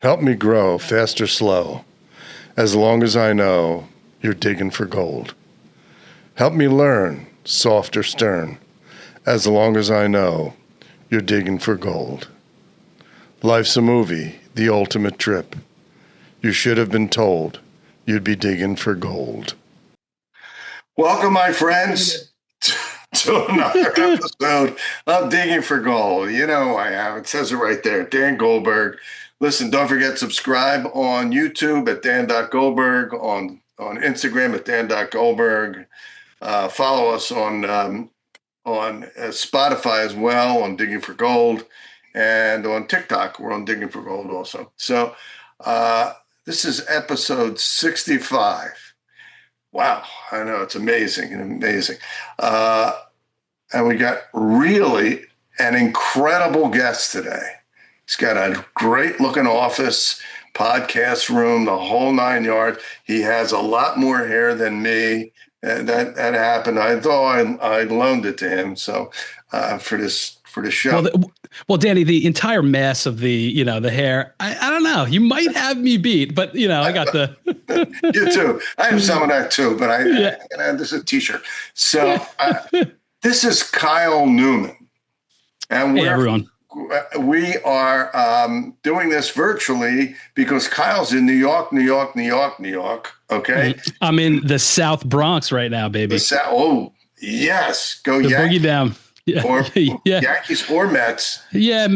Help me grow fast or slow, as long as I know you're digging for gold. Help me learn soft or stern, as long as I know you're digging for gold. Life's a movie, the ultimate trip. You should have been told you'd be digging for gold. Welcome, my friends, to another episode of Digging for Gold. You know who I am. It says it right there, Dan Goldberg. Listen, don't forget, subscribe on YouTube at dan.goldberg, on Instagram at dan.goldberg. Follow us on Spotify as well, on Digging for Gold, and on TikTok. We're on Digging for Gold also. So this is episode 65. Wow, I know, it's amazing. And we got really an incredible guest today. He's got a great looking office, podcast room, the whole 9 yards. He has a lot more hair than me. That happened. I thought I loaned it to him. So for this show. Well, Danny, the entire mass of the hair, I don't know. You might have me beat, but I got the. You too. I have some of that too, but this is a t-shirt. So this is Kyle Newman, and everyone. We are doing this virtually because Kyle's in New York. Okay, I'm in the South Bronx right now, baby. Oh yes, go Yankees. Boogie down. Yeah. Or Yankees or Mets. Yeah,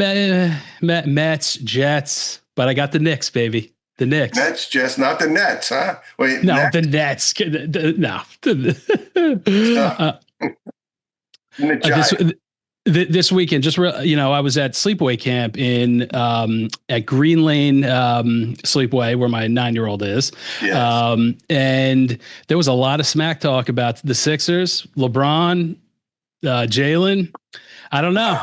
Mets, Jets, but I got the Knicks, baby. The Knicks. Mets, Jets, not the Nets, huh? Wait, no, the Nets. No. This weekend, I was at sleepaway camp at Green Lane Sleepaway, where my 9-year-old is. Yes. And there was a lot of smack talk about the Sixers, LeBron, Jalen. I don't know.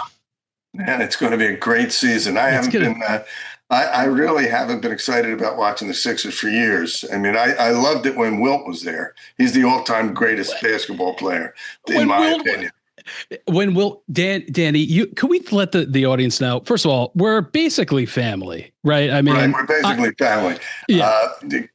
Man, it's going to be a great season. I really haven't been excited about watching the Sixers for years. I mean, I loved it when Wilt was there. He's the all-time greatest basketball player, in my opinion. When Danny, could we let the audience know? First of all, we're basically family, right? I mean, right, we're basically family. Yeah.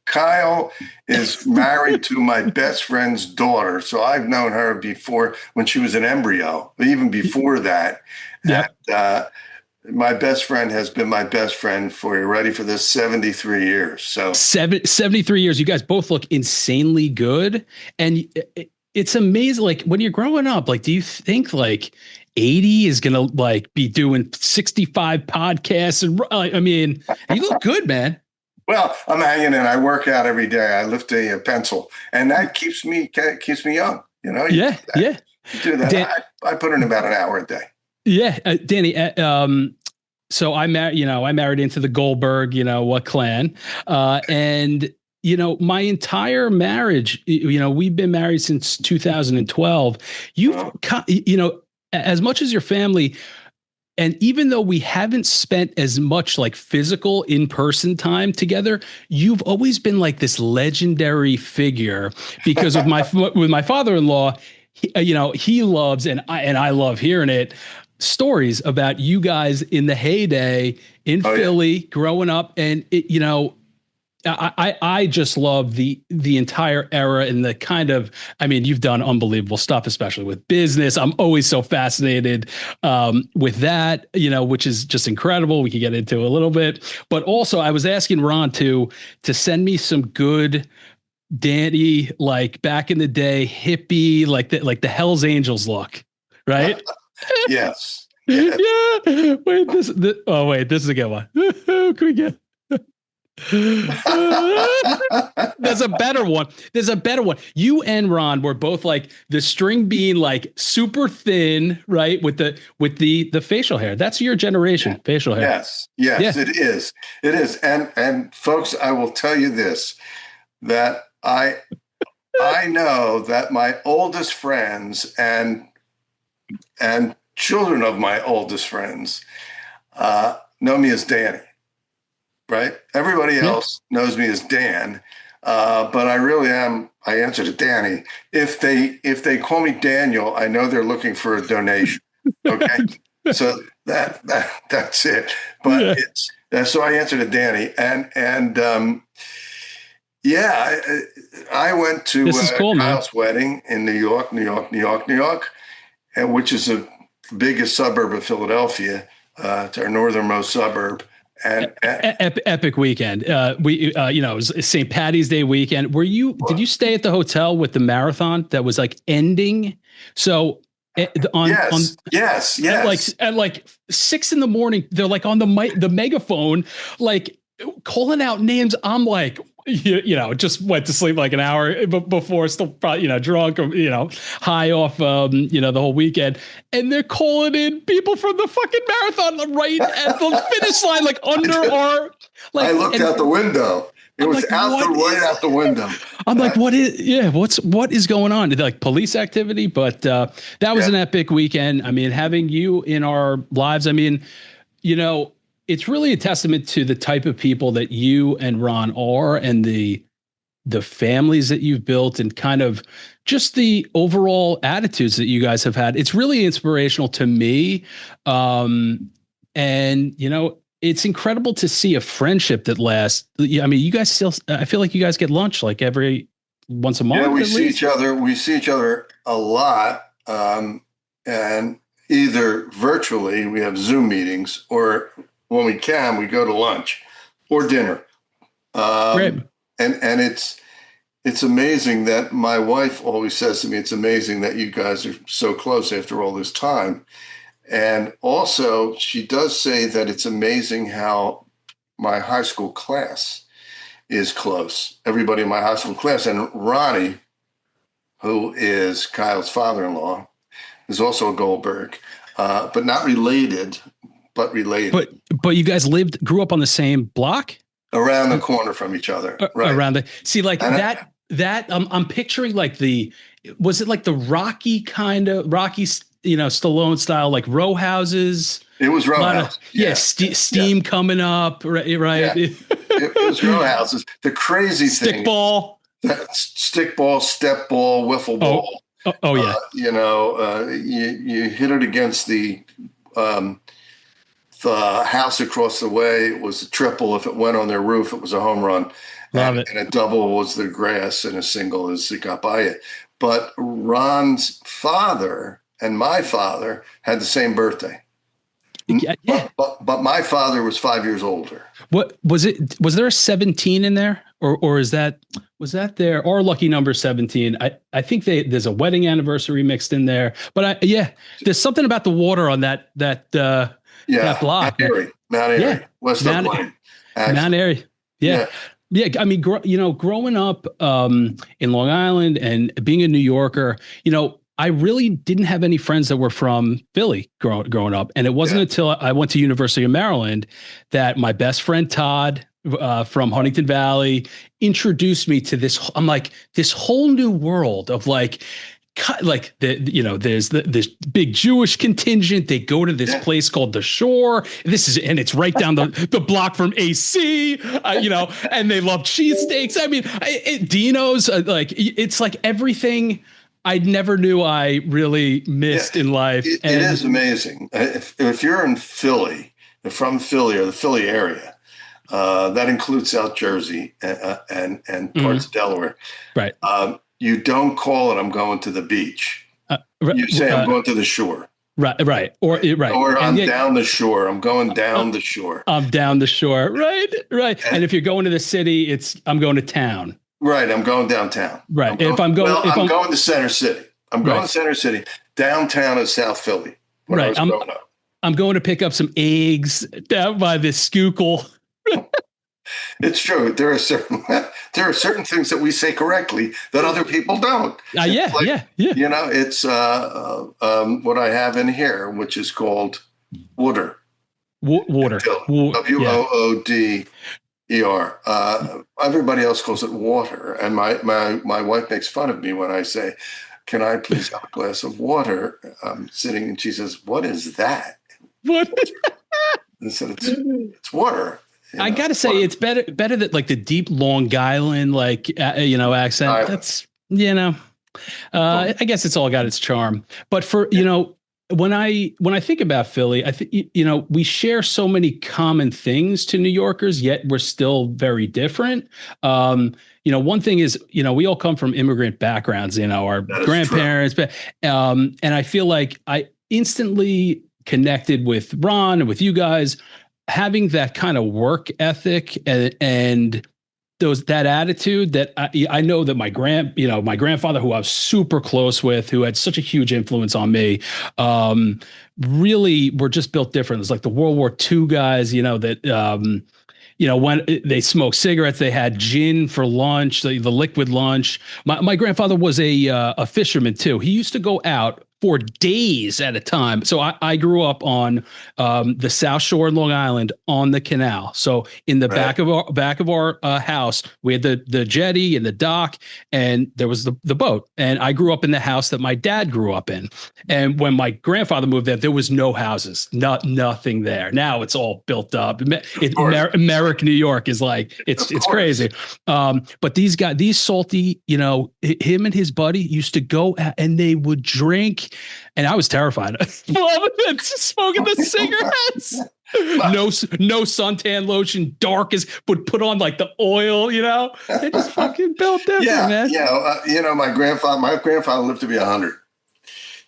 Kyle is married to my best friend's daughter, so I've known her before when she was an embryo, even before that. Yeah. My best friend has been my best friend for, you ready for this, 73 years. So 73 years. You guys both look insanely good, and it's amazing. Like, when you're growing up, like, do you think like 80 is going to like be doing 65 podcasts? And I mean, you look good, man. Well, I'm hanging in. I work out every day. I lift a pencil, and that keeps me young. Yeah. You do that. I put in about an hour a day. Yeah. Danny, so I married into the Goldberg, clan. And my entire marriage, we've been married since 2012. As much as your family, and even though we haven't spent as much like physical in-person time together, you've always been like this legendary figure because with my father-in-law, he loves, and I love hearing it, stories about you guys in the heyday in Philly, growing up, and I just love the entire era and the kind of, I mean, you've done unbelievable stuff, especially with business. I'm always so fascinated with that, which is just incredible. We can get into a little bit, but also I was asking Ron to send me some good Danny, like back in the day, hippie, like the Hell's Angels look, right? Yes. Yeah. Wait, this is a good one. Can we get? There's a better one. You and Ron were both like the string being like super thin, right? With the facial hair. That's your generation, facial hair. Yes, it is. And folks, I will tell you this, that I know that my oldest friends and children of my oldest friends know me as Danny. Right? Everybody else knows me as Dan, but I really am. I answer to Danny. If they call me Daniel, I know they're looking for a donation. Okay, so that's it. But So I answered to Danny, and yeah, I went to This is cool, man. Kyle's wedding in New York, and which is the biggest suburb of Philadelphia. It's our northernmost suburb. And Epic weekend. It was St. Patty's Day weekend. Did you stay at the hotel with the marathon that was like ending? So yes. At like 6 a.m, they're like on the megaphone, like calling out names. I'm like, just went to sleep like an hour before, still probably, drunk, or, high off, the whole weekend. And they're calling in people from the fucking marathon right at the finish line, like under our, like, I looked out the window. It was like, right out the window. I'm like, what is going on? Like police activity? But that was an epic weekend. I mean, having you in our lives, I mean, it's really a testament to the type of people that you and Ron are, and the families that you've built, and kind of just the overall attitudes that you guys have had. It's really inspirational to me. And it's incredible to see a friendship that lasts. I mean, you guys still, I feel like you guys get lunch like every once a month. Yeah, we see each other a lot. And either virtually, we have Zoom meetings, or when we can, we go to lunch or dinner. Great. And it's amazing that my wife always says to me, it's amazing that you guys are so close after all this time. And also, she does say that it's amazing how my high school class is close. Everybody in my high school class. And Ronnie, who is Kyle's father-in-law, is also a Goldberg, but not related, but related. But you guys grew up on the same block? Around the corner from each other. Right. I'm picturing like was it like the Rocky, Stallone style, like row houses? It was row houses. Steam coming up, right? Yeah. It was row houses. The crazy thing. Stickball, step ball, wiffle ball. Oh yeah. You hit it against the house across the way. It was a triple. If it went on their roof, it was a home run. Love it. And a double was the grass, and a single is it got by it. But Ron's father and my father had the same birthday. Yeah. But my father was 5 years older. What was it? Was there a 17 in there? Or was that there, or lucky number 17? I think there's a wedding anniversary mixed in there. But there's something about the water on that block. Mount Airy. West Oakland. Mount Airy. Yeah. I mean, growing up in Long Island and being a New Yorker, I really didn't have any friends that were from Philly growing up. And it wasn't until I went to University of Maryland that my best friend Todd from Huntington Valley introduced me to this. I'm like, this whole new world of there's this big Jewish contingent. They go to this place called the Shore. And it's right down the block from AC, and they love cheesesteaks. I mean, Dino's, it's like everything I never knew I really missed in life. It is amazing. If you're in Philly, from Philly or the Philly area, that includes South Jersey and parts of Delaware. Right. You don't call it, I'm going to the beach. You say, I'm going to the shore. Right. Or I'm down the shore. I'm going down the shore. I'm down the shore. Right. And if you're going to the city, I'm going to town. Right. I'm going downtown. Right. I'm going to Center City. I'm going to Center City. Downtown is South Philly. Right. I'm going to pick up some eggs down by the Schuylkill. It's true. There are certain things that we say correctly that other people don't. Yeah. It's what I have in here, which is called water. Water. WOODER. Everybody else calls it water, and my wife makes fun of me when I say, "Can I please have a glass of water?" I'm sitting, and she says, "What is that?" What? I said, "It's water." I gotta say, it's better that like the deep Long Island accent. That's I guess it's all got its charm. But for when I think about Philly, I think we share so many common things to New Yorkers, yet we're still very different. One thing is, we all come from immigrant backgrounds, our That is true. grandparents, but and I feel like I instantly connected with Ron and with you guys, having that kind of work ethic and that attitude that I know that my grandfather, who I was super close with, who had such a huge influence on me, really were just built different. It's like the World War II guys, when they smoked cigarettes, they had gin for lunch, the liquid lunch. My grandfather was a fisherman too. He used to go out for days at a time. So I grew up on the South Shore in Long Island on the canal. So in the back of our house, we had the jetty and the dock, and there was the boat. And I grew up in the house that my dad grew up in. And when my grandfather moved there was no houses, nothing there. Now it's all built up. Merrick, New York is like it's crazy. But these salty, him and his buddy used to go out and they would drink. And I was terrified. Smoking the cigarettes. No suntan lotion, dark as, but put on like the oil, They just fucking built different, man. Yeah, my grandfather lived to be 100.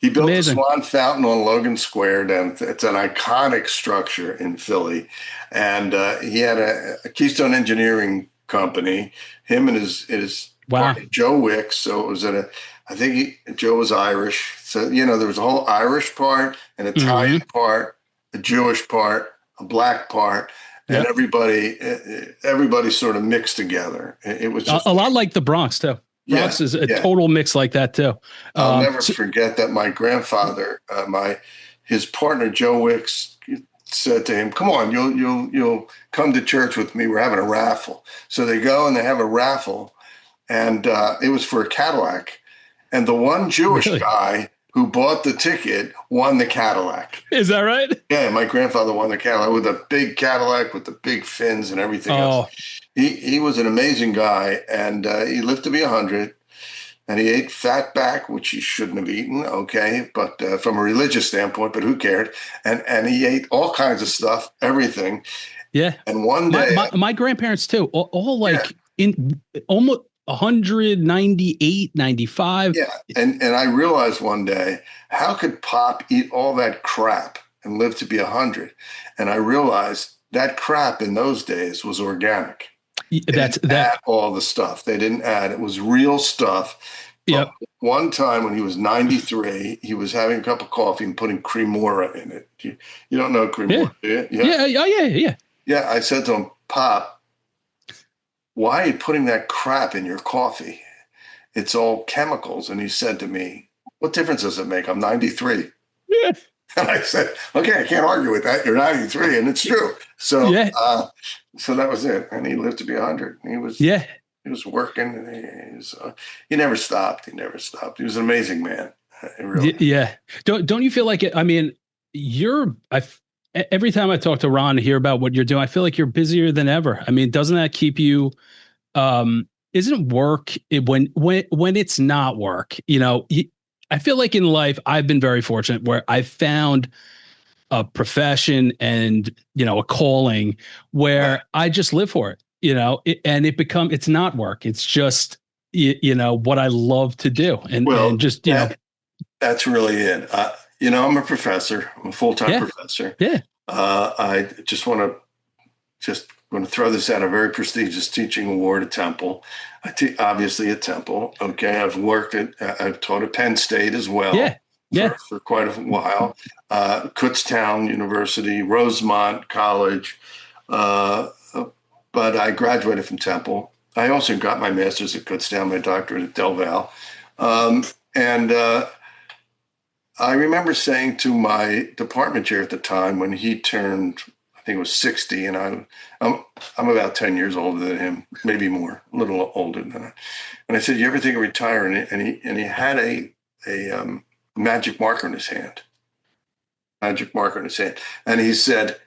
He built the Swan Fountain on Logan Square. It's an iconic structure in Philly. And he had a Keystone Engineering company, him and his partner, Joe Wicks. So it was I think Joe was Irish. So, there was a whole Irish part, an Italian part, a Jewish part, a black part, and everybody sort of mixed together. It was just a lot like the Bronx too. Bronx is a total mix like that too. I'll never forget that my grandfather, his partner, Joe Wicks, said to him, "Come on, you'll come to church with me. We're having a raffle." So they go and they have a raffle, and it was for a Cadillac. And the one Jewish guy who bought the ticket won the Cadillac. Is that right? Yeah, my grandfather won the Cadillac with a big Cadillac with the big fins and everything else. He was an amazing guy, and he lived to be 100. And he ate fat back, which he shouldn't have eaten, but from a religious standpoint, but who cared? And he ate all kinds of stuff, everything. Yeah. And one day, my grandparents too, all like in almost 198, 95. Yeah. And I realized one day, how could Pop eat all that crap and live to be 100? And I realized that crap in those days was organic. Add all the stuff. They didn't add. It was real stuff. Yep. One time when he was 93, he was having a cup of coffee and putting Cremora in it. You don't know Cremora, do you? Yeah. Yeah, I said to him, "Pop, why are you putting that crap in your coffee? It's all chemicals." And he said to me, "What difference does it make? I'm 93. Yeah. And I said, "Okay, I can't argue with that. You're 93, and it's true." So, so that was it. And he lived to be 100. He was working. And he never stopped. He was an amazing man. Really. Yeah. Don't you feel like it? I mean, every time I talk to Ron and hear about what you're doing, I feel like you're busier than ever. I mean, doesn't that keep you? Isn't work when it's not work? I feel like in life, I've been very fortunate where I've found a profession and, a calling where I just live for it, and it's not work. It's just, what I love to do. That's really it. I'm a professor. I'm a full-time professor. Yeah. I just want to throw this out, a very prestigious teaching award at Temple. Obviously at Temple. Okay. I've taught at Penn State as well. For quite a while. Kutztown University, Rosemont College. But I graduated from Temple. I also got my master's at Kutztown, my doctorate at Del Val. And I remember saying to my department chair at the time when he turned, I think it was 60, and I'm about 10 years older than him, maybe more, a little older than that. And I said, "You ever think of retiring?" And he had a magic marker in his hand. And he said,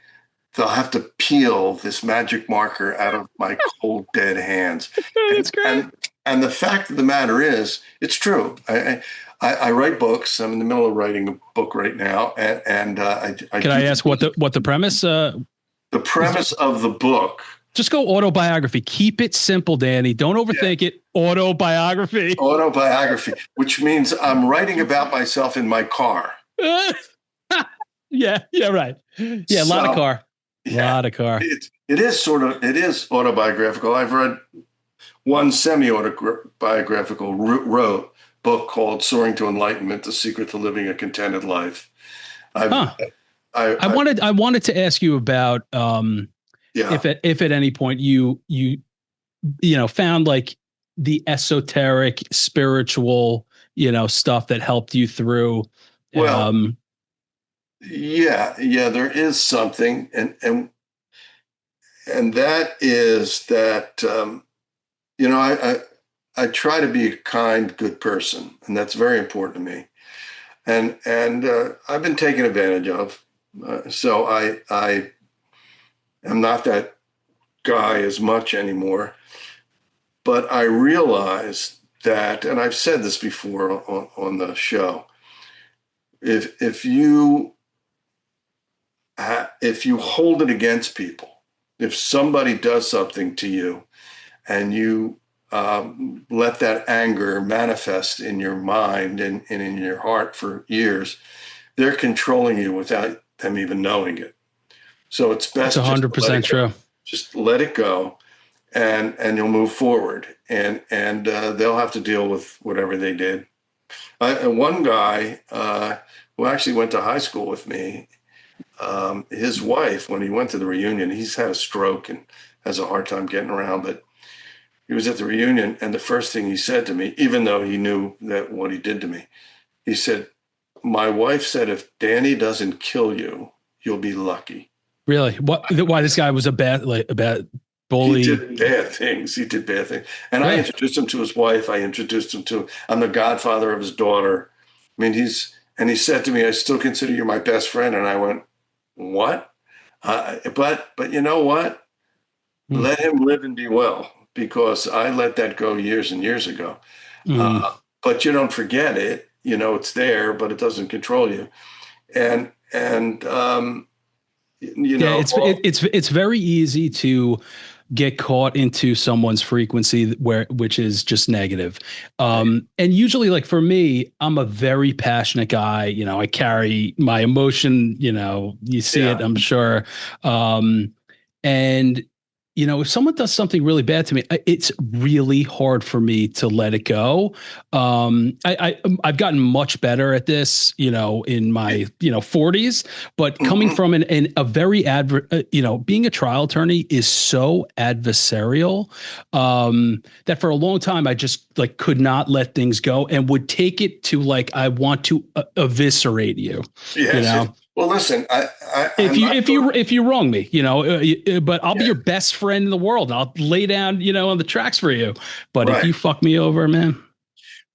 "They'll have to peel this magic marker out of my cold, dead hands." That's great. And the fact of the matter is, it's true. I write books. I'm in the middle of writing a book right now, and Can I ask what the premise? The premise of the book. Just go autobiography. Keep it simple, Danny. Don't overthink it. Autobiography. Autobiography, which means I'm writing about myself in my car. Yeah, right. Yeah, a lot of car. Yeah, lot of car. It is autobiographical. I've read one semi-autobiographical book called Soaring to Enlightenment: The Secret to Living a Contented Life. I wanted to ask you about if at any point you found like the esoteric spiritual stuff that helped you through. Well, there is something, and that is that I try to be a kind, good person, and that's very important to me. And I've been taken advantage of, so I am not that guy as much anymore. But I realize that, and I've said this before on the show, if you hold it against people, if somebody does something to you, and you let that anger manifest in your mind and in your heart for years, they're controlling you without them even knowing it. So it's best. That's 100% true. Just let it go, and you'll move forward, and they'll have to deal with whatever they did. One guy who actually went to high school with me, his wife, when he went to the reunion, he's had a stroke and has a hard time getting around, but he was at the reunion, and the first thing he said to me, even though he knew that what he did to me, he said, "My wife said, if Danny doesn't kill you, you'll be lucky." Really? Why this guy was a bad bully? He did bad things. And I introduced him to his wife. I'm the godfather of his daughter. I mean, he said to me, "I still consider you my best friend." And I went, "What?" But you know what? Let him live and be well, because I let that go years and years ago. But you don't forget it. It's there, but it doesn't control you. And it's very easy to get caught into someone's frequency which is just negative. And usually, like for me, I'm a very passionate guy. I carry my emotion, you see it, I'm sure. And if someone does something really bad to me, it's really hard for me to let it go. I've gotten much better at this, in my 40s. But coming from a very being a trial attorney is so adversarial that for a long time I just could not let things go and would take it to I want to eviscerate you. Yes. Well, listen, if you wrong me, but I'll be your best friend in the world, and I'll lay down, on the tracks for you. But if you fuck me over, man.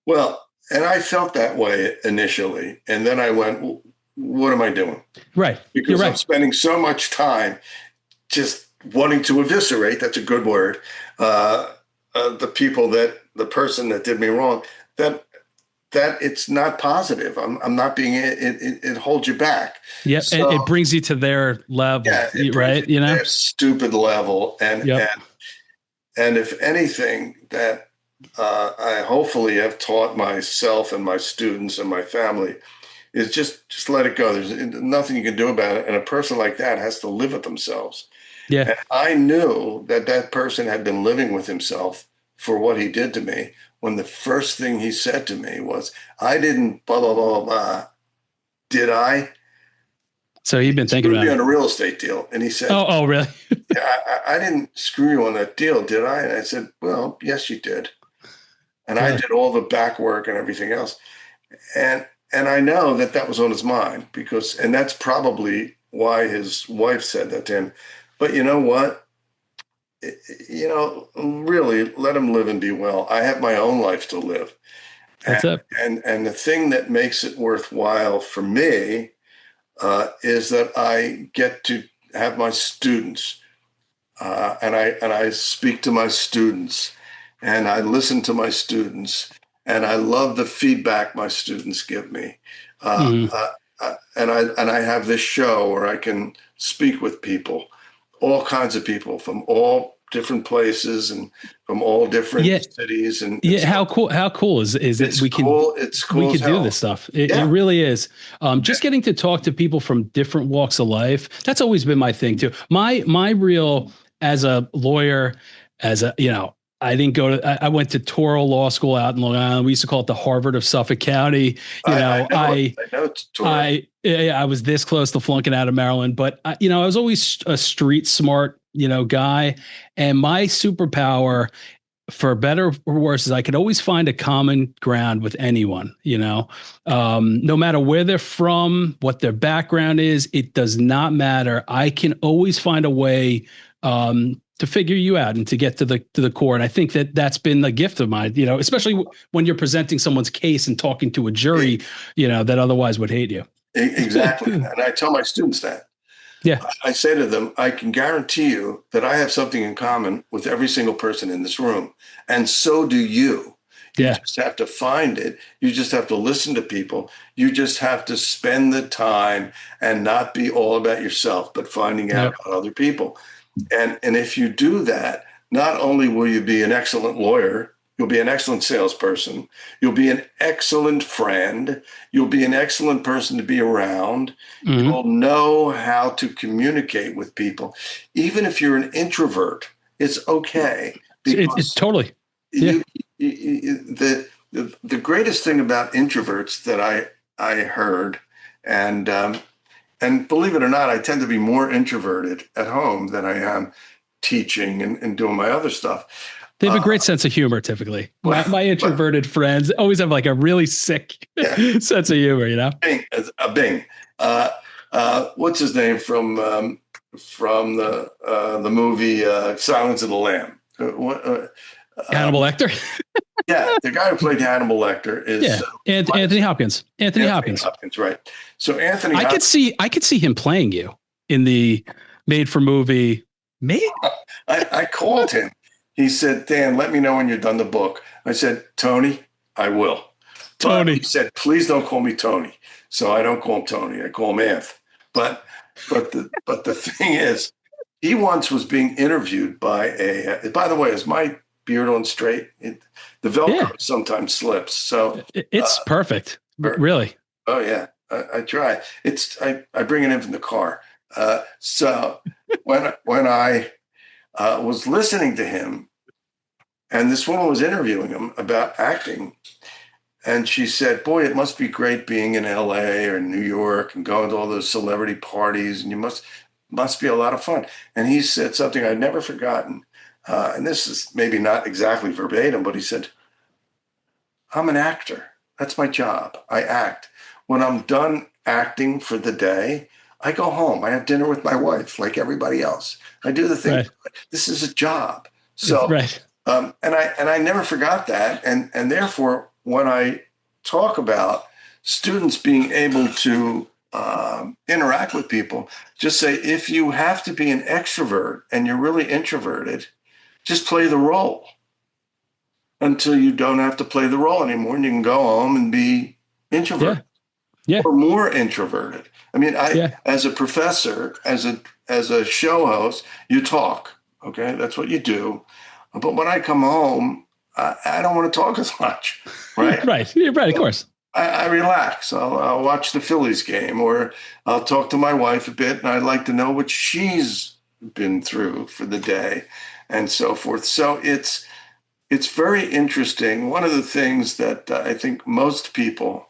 Well, and I felt that way initially, and then I went, well, what am I doing? Right. Because I'm spending so much time just wanting to eviscerate. That's a good word. The person that did me wrong, that it's not positive. I'm not being it holds you back. Yeah, so, it brings you to their level, right? Their stupid level, and if anything, that I hopefully have taught myself and my students and my family is just let it go. There's nothing you can do about it, and a person like that has to live with themselves. Yeah, and I knew that person had been living with himself for what he did to me. When the first thing he said to me was, "I didn't blah, blah, blah, blah, did I?" So he'd been thinking about me on a real estate deal. And he said, Oh, really? I didn't screw you on that deal, did I? And I said, well, yes, you did. And I did all the back work and everything else. And I know that was on his mind and that's probably why his wife said that to him. But you know what? Really let him live and be well. I have my own life to live. That's it. And the thing that makes it worthwhile for me is that I get to have my students, and I speak to my students, and I listen to my students, and I love the feedback my students give me. And I have this show where I can speak with people, all kinds of people from all different places and from all different cities. And how cool is it? We can do this stuff. It really is. Just getting to talk to people from different walks of life. That's always been my thing too. My real, as a lawyer, I didn't go to, I went to Toro Law School out in Long Island. We used to call it the Harvard of Suffolk County. I was this close to flunking out of Maryland, but I was always a street smart, guy. And my superpower, for better or worse, is I could always find a common ground with anyone, no matter where they're from, what their background is, it does not matter. I can always find a way, to figure you out and to get to the core. And I think that's been the gift of mine, especially when you're presenting someone's case and talking to a jury, that otherwise would hate you. Exactly. And I tell my students that. Yeah. I say to them, I can guarantee you that I have something in common with every single person in this room. And so do you. You just have to find it. You just have to listen to people. You just have to spend the time and not be all about yourself, but finding out about other people. And if you do that, not only will you be an excellent lawyer, you'll be an excellent salesperson, you'll be an excellent friend, you'll be an excellent person to be around, you'll know how to communicate with people. Even if you're an introvert, it's okay. It's totally. The greatest thing about introverts that I heard, and believe it or not, I tend to be more introverted at home than I am teaching and doing my other stuff. They have a great sense of humor, typically. My introverted friends always have like a really sick sense of humor, Bing. What's his name from the movie Silence of the Lamb? Hannibal Lecter? Yeah, the guy who played Hannibal Lecter is Anthony Hopkins. Anthony Hopkins, right? So Anthony, I could see him playing you in the made-for-movie. I called him. He said, "Dan, let me know when you're done the book." I said, "Tony, I will." Tony. But he said, "Please don't call me Tony." So I don't call him Tony. I call him Anth. But the thing is, he once was being interviewed by by the way, is my beard on straight? The Velcro sometimes slips. So it's perfect. Really. Oh yeah. I try. I bring it in from the car. So when I was listening to him, and this woman was interviewing him about acting, and she said, "Boy, it must be great being in LA or New York and going to all those celebrity parties, and you must be a lot of fun." And he said something I'd never forgotten. And this is maybe not exactly verbatim, but he said, "I'm an actor. That's my job. I act. When I'm done acting for the day, I go home. I have dinner with my wife like everybody else. I do the thing. Right. This is a job." So, and I never forgot that. And therefore, when I talk about students being able to interact with people, just say, if you have to be an extrovert and you're really introverted, just play the role until you don't have to play the role anymore, and you can go home and be introverted. Or more introverted. I mean, as a professor, as a show host, you talk. Okay, that's what you do. But when I come home, I don't want to talk as much. Right. Right. Of course. I relax. I'll watch the Phillies game, or I'll talk to my wife a bit, and I'd like to know what she's been through for the day, and so forth. So it's very interesting. One of the things that I think most people,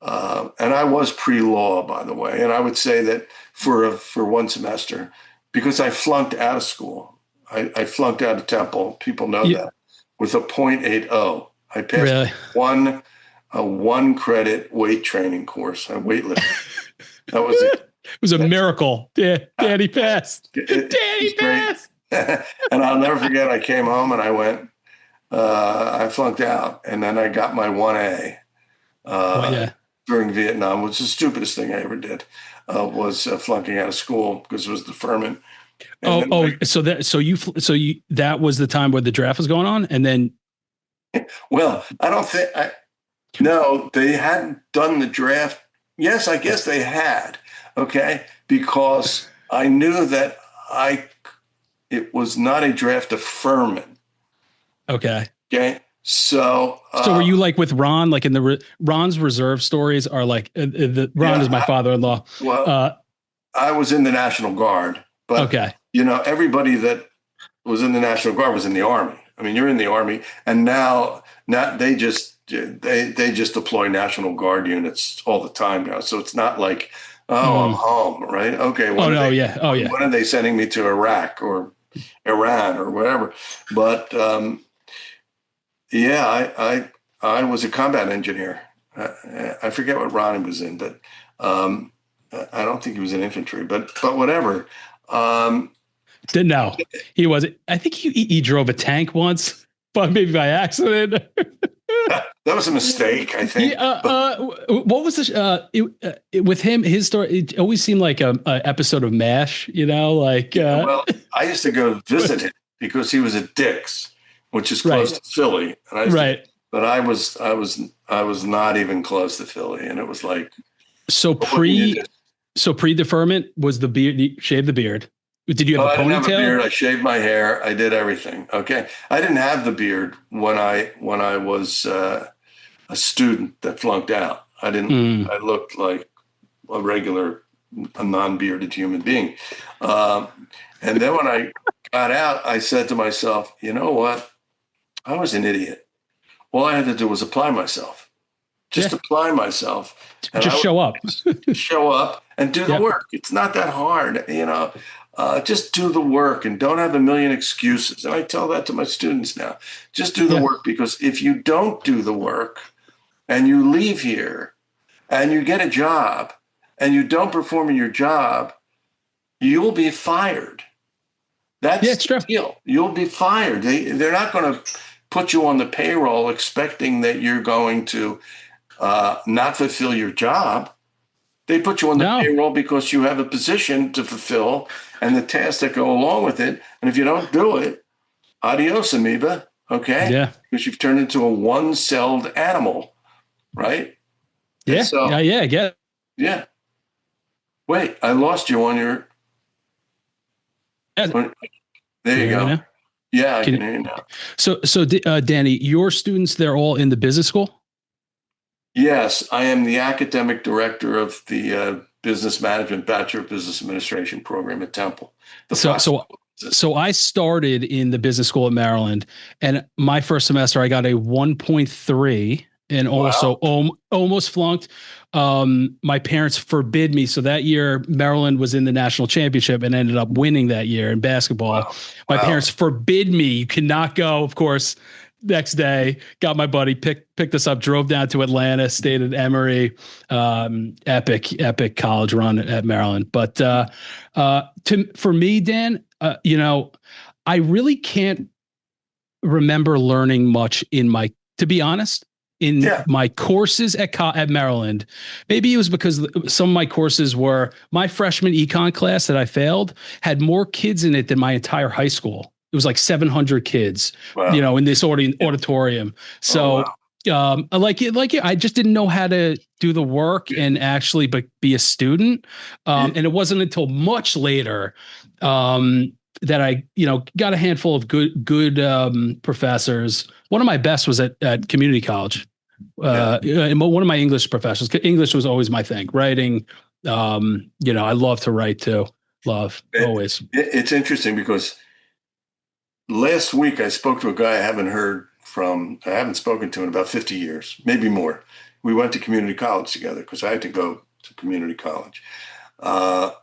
and I was pre-law, by the way, and I would say that for one semester, because I flunked out of school. I flunked out of Temple. People know that, with a .80. I passed a one credit weight training course. I weightlifted. That was it. It was a miracle. Daddy passed. Daddy passed. And I'll never forget, I came home and I went, I flunked out. And then I got my 1A during Vietnam, which was the stupidest thing I ever did, was flunking out of school because it was deferment. So that was the time where the draft was going on, and then Well, I don't think no, they hadn't done the draft. Yes, I guess they had. Okay, because I knew that it was not a draft deferment. Okay. Okay, so So were you like with Ron, like in the Ron's reserve stories are like Ron yeah, is my father-in-law. well, Uh, I was in the National Guard, but okay. everybody that was in the National Guard was in the Army. I mean, you're in the Army, and now not they just deploy National Guard units all the time now. So it's not like, oh, I'm home, right? Okay, Oh no, yeah. Oh yeah. when are they sending me to Iraq or Iran or whatever? But yeah, I was a combat engineer. I forget what Ronnie was in, but I don't think he was in infantry. But whatever. Didn't know he wasn't. I think he drove a tank once, but maybe by accident. That was a mistake, I think. What was this? With him, his story, it always seemed like a episode of MASH, like. Well, I used to go visit him because he was at Dick's, which is close to Philly. And but I was not even close to Philly. And it was like. So pre-deferment was the beard, you shaved the beard. Did you have a ponytail? I didn't have a beard. I shaved my hair. I did everything. Okay. I didn't have the beard when I was a student that flunked out. I didn't. I looked like a non-bearded human being. And then when I got out, I said to myself, you know what? I was an idiot. All I had to do was apply myself. Apply myself. Just show up. Show up and do the work. It's not that hard, just do the work and don't have a million excuses. And I tell that to my students now. Just do the work, because if you don't do the work and you leave here and you get a job and you don't perform in your job, you'll be fired. That's the deal. You'll be fired. They're not going to put you on the payroll expecting that you're going to not fulfill your job. They put you on the payroll because you have a position to fulfill and the tasks that go along with it. And if you don't do it, adios, amoeba. Okay. Yeah. Because you've turned into a one-celled animal, right? Yeah. So, I get it. Yeah. Wait, I lost you on your. There you go. Now? Yeah, I can hear you now. So, Danny, your students, they're all in the business school? Yes, I am the academic director of the Business Management Bachelor of Business Administration program at Temple. So I started in the business school at Maryland, and my first semester I got a 1.3 and also almost flunked. My parents forbid me. So that year, Maryland was in the national championship and ended up winning that year in basketball. My parents forbid me. You cannot go, of course. Next day, got my buddy, picked us up, drove down to Atlanta, stayed at Emory, epic college run at Maryland. But for me, Dan, I really can't remember learning much to be honest, in my courses at Maryland. Maybe it was because some of my courses were my freshman econ class that I failed had more kids in it than my entire high school. It was like 700 kids, in this auditorium. So, I just didn't know how to do the work and actually be a student. And it wasn't until much later that I, got a handful of good professors. One of my best was at community college. And one of my English professors. English was always my thing. Writing, I love to write too. Always. It's interesting because last week I spoke to a guy I haven't spoken to in about 50 years, maybe more. We went to community college together because I had to go to community college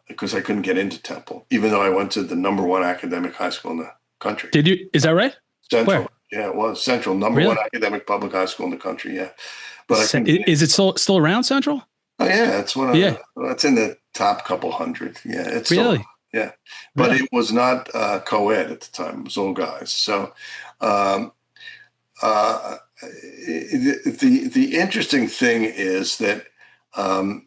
because I couldn't get into Temple, even though I went to the #1 academic high school in the country. Did you? Is that right? Central. Where? Yeah, it was Central, #1 academic public high school in the country. Yeah. But is it still around Central? Oh yeah, it's it's in the top couple hundred. Yeah, it's really. Yeah, but it was not co-ed at the time. It was all guys. So the interesting thing is that I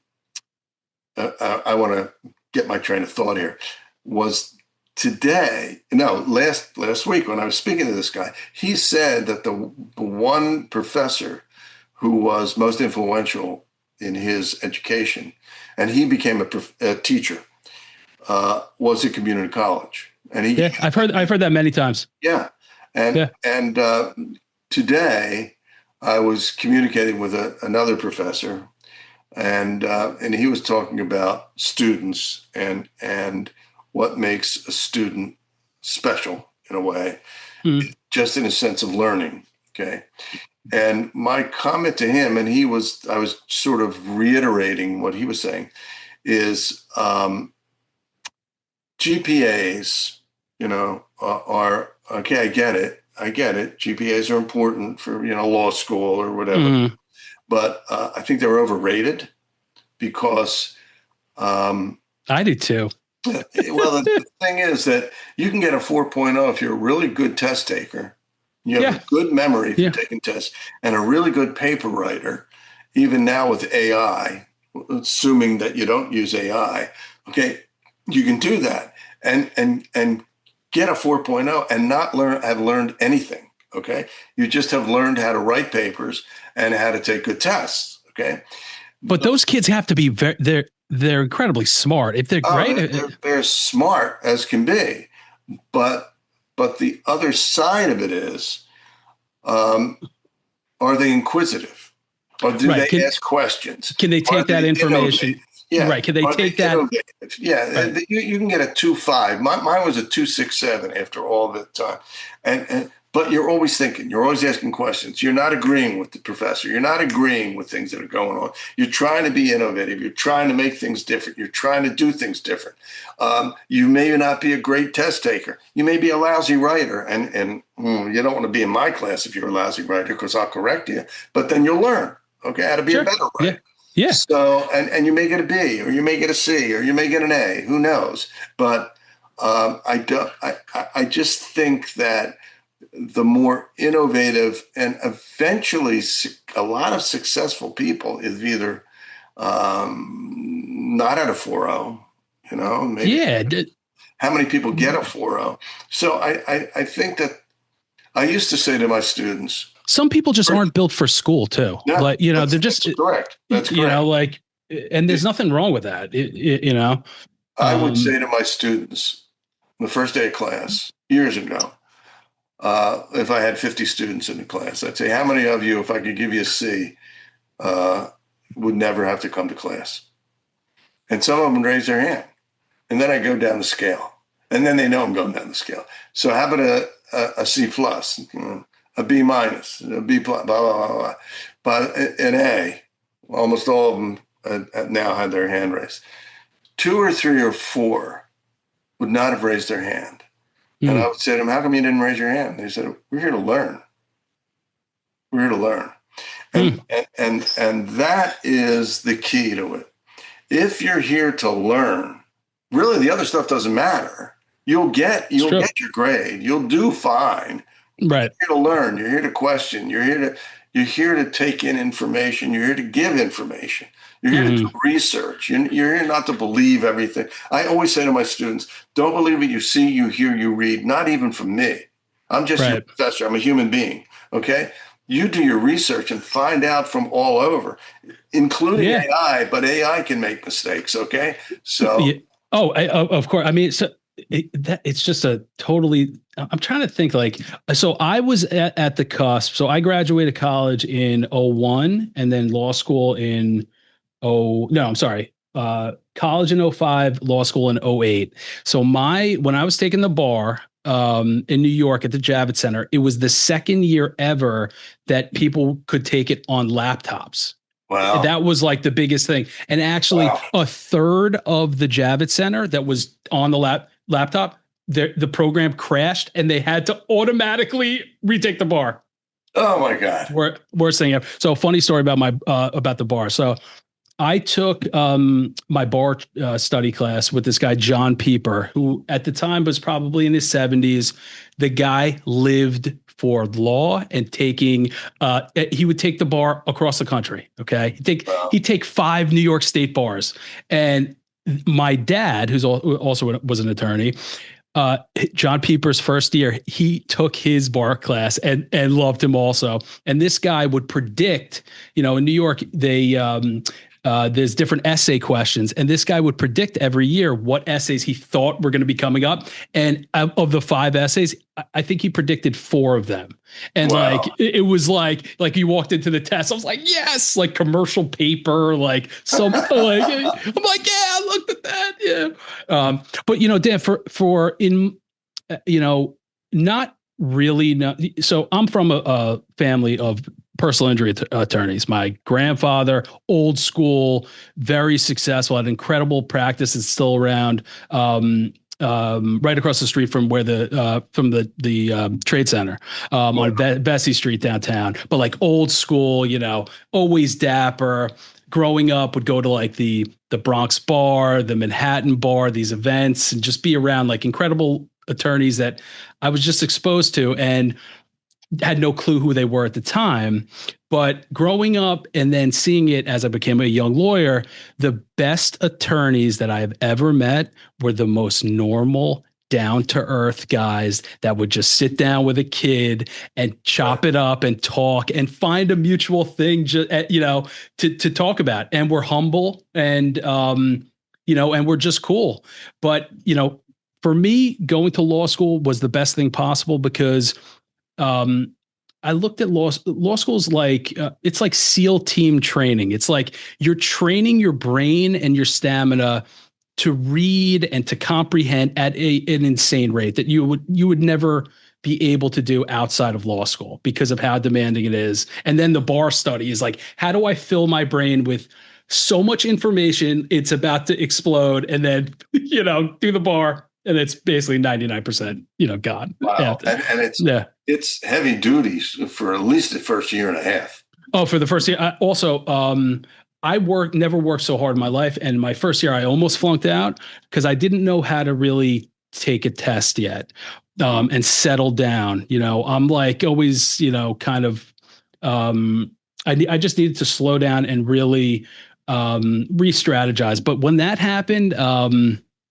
want to get my train of thought here. Was today, no, last week when I was speaking to this guy, he said that the one professor who was most influential in his education, and he became a teacher, was a community college. And he, yeah, I've heard that many times. yeah, and today I was communicating with another professor, and he was talking about students and what makes a student special in a way, just in a sense of learning. Okay. And my comment to him, and I was sort of reiterating what he was saying, is GPAs, are okay. I get it. GPAs are important for, law school or whatever, but I think they're overrated because I do too. Well, the thing is that you can get a 4.0 if you're a really good test taker. You have a good memory for taking tests and a really good paper writer, even now with AI, assuming that you don't use AI. Okay, you can do that and get a 4.0 and not have learned anything. Okay, you just have learned how to write papers and how to take good tests. Okay, but those kids have to be they're incredibly smart. If they're great, they're smart as can be, but the other side of it is, are they inquisitive, or do they ask questions? Can they take that information? Innovative? Yeah, right. Can they take that? Innovative? Yeah, right. You can get a 2.5. Mine was a 2.67 after all the time, but you're always thinking, you're always asking questions. You're not agreeing with the professor. You're not agreeing with things that are going on. You're trying to be innovative. You're trying to make things different. You're trying to do things different. You may not be a great test taker. You may be a lousy writer, and you don't want to be in my class if you're a lousy writer because I'll correct you. But then you'll learn, okay, how to be a better writer. Yeah. So, and you may get a B, or you may get a C, or you may get an A. Who knows? But I just think that the more innovative and eventually a lot of successful people is either not at a 4.0, maybe. How many people get a 4.0? So I think that I used to say to my students, some people just aren't built for school too. No, like, they're just correct. That's correct. And there's nothing wrong with that. I would say to my students, the first day of class years ago, if I had 50 students in the class, I'd say, how many of you, if I could give you a C, would never have to come to class? And some of them would raise their hand. And then I go down the scale. And then they know I'm going down the scale. So how about a C plus, a B minus, a B plus, blah, blah, blah, blah. But an A, almost all of them now had their hand raised. 2 or 3 or 4 would not have raised their hand. And I would say to them, how come you didn't raise your hand? They said, we're here to learn. We're here to learn. And that is the key to it. If you're here to learn, really the other stuff doesn't matter. You'll get your grade. You'll do fine. Right. You're here to learn. You're here to question. You're here to take in information. You're here to give information. You're here to do research. You're here not to believe everything. I always say to my students, don't believe what you see, you hear, you read, not even from me. I'm just your professor. I'm a human being. Okay? You do your research and find out from all over, including AI, but AI can make mistakes. Okay? So. Of course. I mean, so it's just a totally, I'm trying to think so I was at the cusp. So I graduated college in 2001 and then law school in college in 2005, law school in 2008. So when I was taking the bar in New York at the Javits Center, it was the second year ever that people could take it on laptops. Wow. That was like the biggest thing. And actually a third of the Javits Center that was on the laptop, the program crashed and they had to automatically retake the bar. Oh my God. Worst thing ever. So funny story about about the bar. So I took my bar study class with this guy, John Pieper, who at the time was probably in his 70s. The guy lived for law and he would take the bar across the country. Okay. He'd take 5 New York State bars. And my dad, who's also was an attorney, John Pieper's first year, he took his bar class and loved him also. And this guy would predict, in New York, there's different essay questions, and this guy would predict every year what essays he thought were going to be coming up. And of the 5 essays, I think he predicted 4 of them. And Wow. it was like you walked into the test. I was like, yes, like commercial paper, like some like I'm like, yeah, I looked at that. Yeah. But Dan, for in not really. No, so I'm from a family of personal injury attorneys. My grandfather, old school, very successful, had incredible practice. Is still around. Right across the street from where the Trade Center on Vesey Street downtown, but like old school, always dapper. Growing up, would go to like the Bronx bar, the Manhattan bar, these events, and just be around like incredible attorneys that I was just exposed to and had no clue who they were at the time. But growing up and then seeing it as I became a young lawyer, the best attorneys that I have ever met were the most normal, down-to-earth guys that would just sit down with a kid and chop it up and talk and find a mutual thing, to talk about. And we're humble and, and we're just cool. But, for me, going to law school was the best thing possible because I looked at law schools like it's like SEAL team training. It's like you're training your brain and your stamina to read and to comprehend at an insane rate that you would never be able to do outside of law school because of how demanding it is. And then the bar study is like, how do I fill my brain with so much information it's about to explode, and then do the bar. And it's basically 99%, gone. Wow. Yeah. And it's heavy duties for at least the first year and a half. Oh, for the first year. I never worked so hard in my life. And my first year, I almost flunked out because I didn't know how to really take a test yet and settle down. I'm like always, kind of, I just needed to slow down and really re-strategize. But when that happened,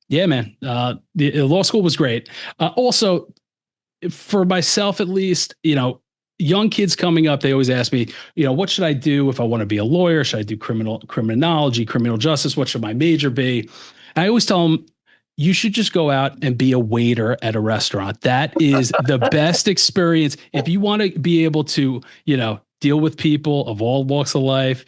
yeah, man. The law school was great. Also, for myself, at least, young kids coming up, they always ask me, what should I do if I want to be a lawyer? Should I do criminology, criminal justice? What should my major be? I always tell them, you should just go out and be a waiter at a restaurant. That is the best experience. If you want to be able to, deal with people of all walks of life,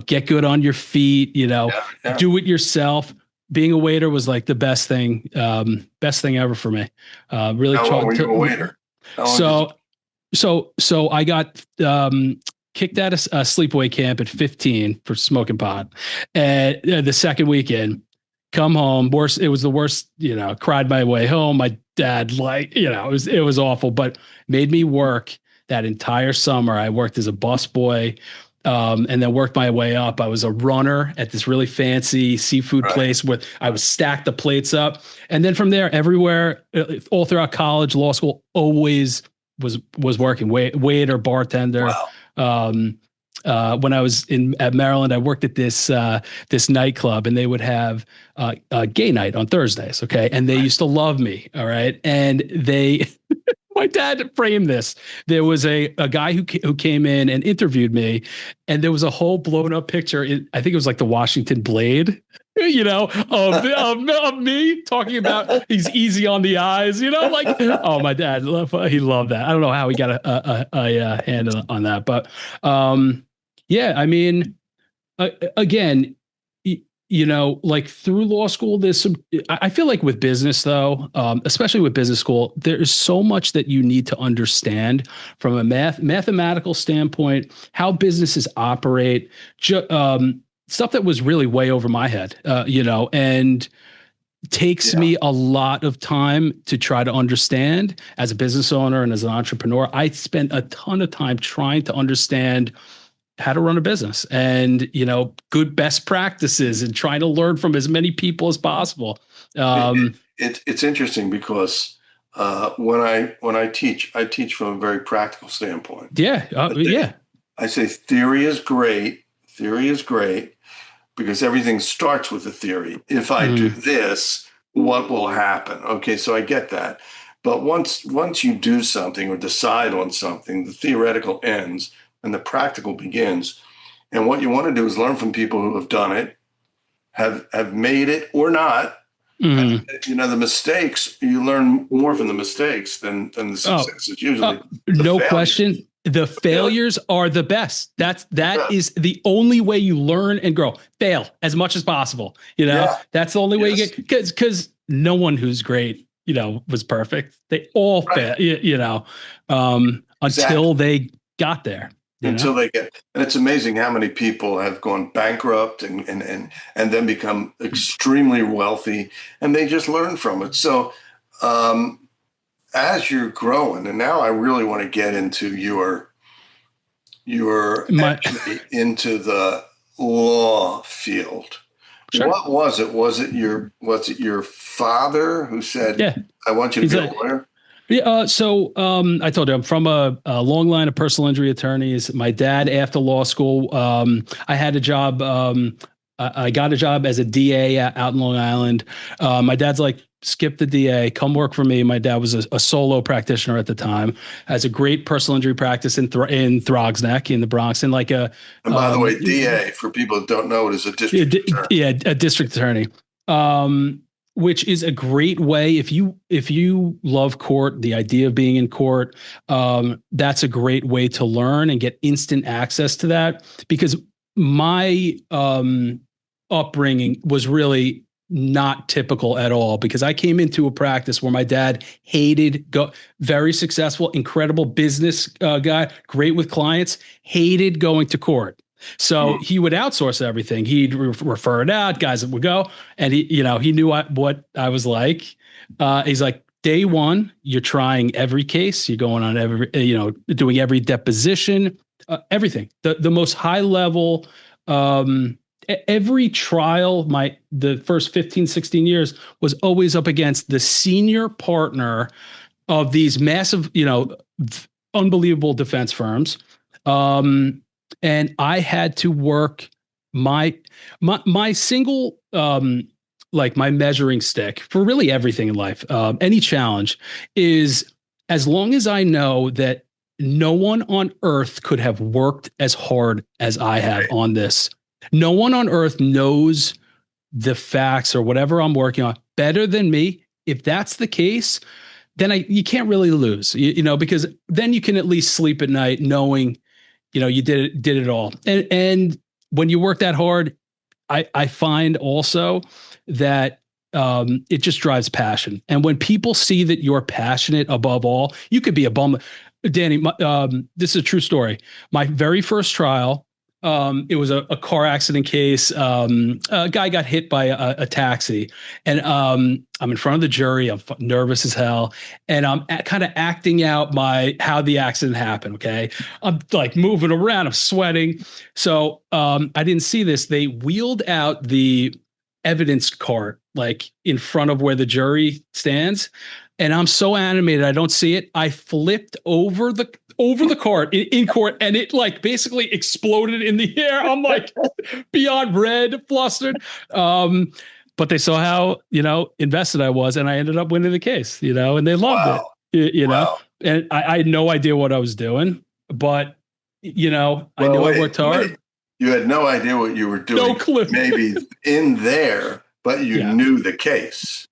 get good on your feet, do it yourself. Being a waiter was like the best thing ever for me. Really. How long were you a waiter? So I got kicked out of a sleepaway camp at 15 for smoking pot, and the second weekend, come home. It was the worst. Cried my way home. My dad, it was awful, but made me work that entire summer. I worked as a busboy. And then worked my way up. I was a runner at this really fancy seafood place where I was stacked the plates up. And then from there, everywhere, all throughout college, law school, always was working, waiter, bartender. Wow. When I was at Maryland, I worked at this nightclub, and they would have a gay night on Thursdays. Okay. And they used to love me. All right. And my dad framed this. There was a guy who came in and interviewed me, and there was a whole blown up picture. I think it was like the Washington Blade, of me talking about he's easy on the eyes, oh, my dad, he loved that. I don't know how he got a hand on that, but yeah, I mean, again, like through law school, I feel like with business though, especially with business school, there is so much that you need to understand from a mathematical standpoint, how businesses operate, stuff that was really way over my head, and takes me a lot of time to try to understand as a business owner and as an entrepreneur. I spent a ton of time trying to understand how to run a business and, good best practices and trying to learn from as many people as possible. It's interesting because when I teach from a very practical standpoint. Yeah. I say theory is great because everything starts with a theory. If I do this, what will happen. Okay, so I get that. But once you do something or decide on something, the theoretical ends and the practical begins. And what you want to do is learn from people who have done it, have made it or not. Mhm. You know, the mistakes, you learn more from the mistakes than the successes. Usually no failures. question. The failures are the best. That is the only way you learn and grow. Fail as much as possible. You know, that's the only way you get, because no one who's great, you know, was perfect. They all fail, you know, until they got there. Until they get, and it's amazing how many people have gone bankrupt and then become extremely wealthy, and they just learn from it. So as you're growing, and now I really want to get into your entry into the law field. Sure. What was it? Was it your father who said, I want you to be a lawyer? Yeah. So I told you I'm from a long line of personal injury attorneys. My dad, after law school, I had a job. I got a job as a DA out in Long Island. My dad's like, skip the DA, come work for me. My dad was a solo practitioner at the time, has a great personal injury practice in Throgs Neck in the Bronx. And like and by the way, DA, for people that don't know, it is a district attorney. Yeah, a district attorney. Which is a great way if you love court, the idea of being in court, that's a great way to learn and get instant access to that. Because my upbringing was really not typical at all, because I came into a practice where my dad very successful, incredible business guy, great with clients, hated going to court. So he would outsource everything. He'd refer it out, guys would go, and he knew what I was like. He's like, day one, you're trying every case, you're going on doing every deposition, everything. The most high level, every trial, the first 15, 16 years was always up against the senior partner of these massive, unbelievable defense firms. And I had to work my single, my measuring stick for really everything in life, any challenge, is as long as I know that no one on earth could have worked as hard as I have on this. No one on earth knows the facts or whatever I'm working on better than me. If that's the case, then you can't really lose, because then you can at least sleep at night knowing you did it all. And when you work that hard, I find also that it just drives passion. And when people see that you're passionate above all, you could be a bum. Danny, this is a true story. My very first trial, it was a car accident case. A guy got hit by a taxi, and I'm in front of the jury. I'm nervous as hell, and I'm kind of acting out how the accident happened. Okay, I'm like moving around. I'm sweating. So I didn't see this. They wheeled out the evidence cart like in front of where the jury stands, and I'm so animated I don't see it. I flipped over the cart in court, and it like basically exploded in the air. I'm like beyond red, flustered. But they saw how, invested I was, and I ended up winning the case, and they loved it, and I had no idea what I was doing, but, I knew I worked hard. You had no idea what you were doing. No clue. Maybe in there, but you knew the case.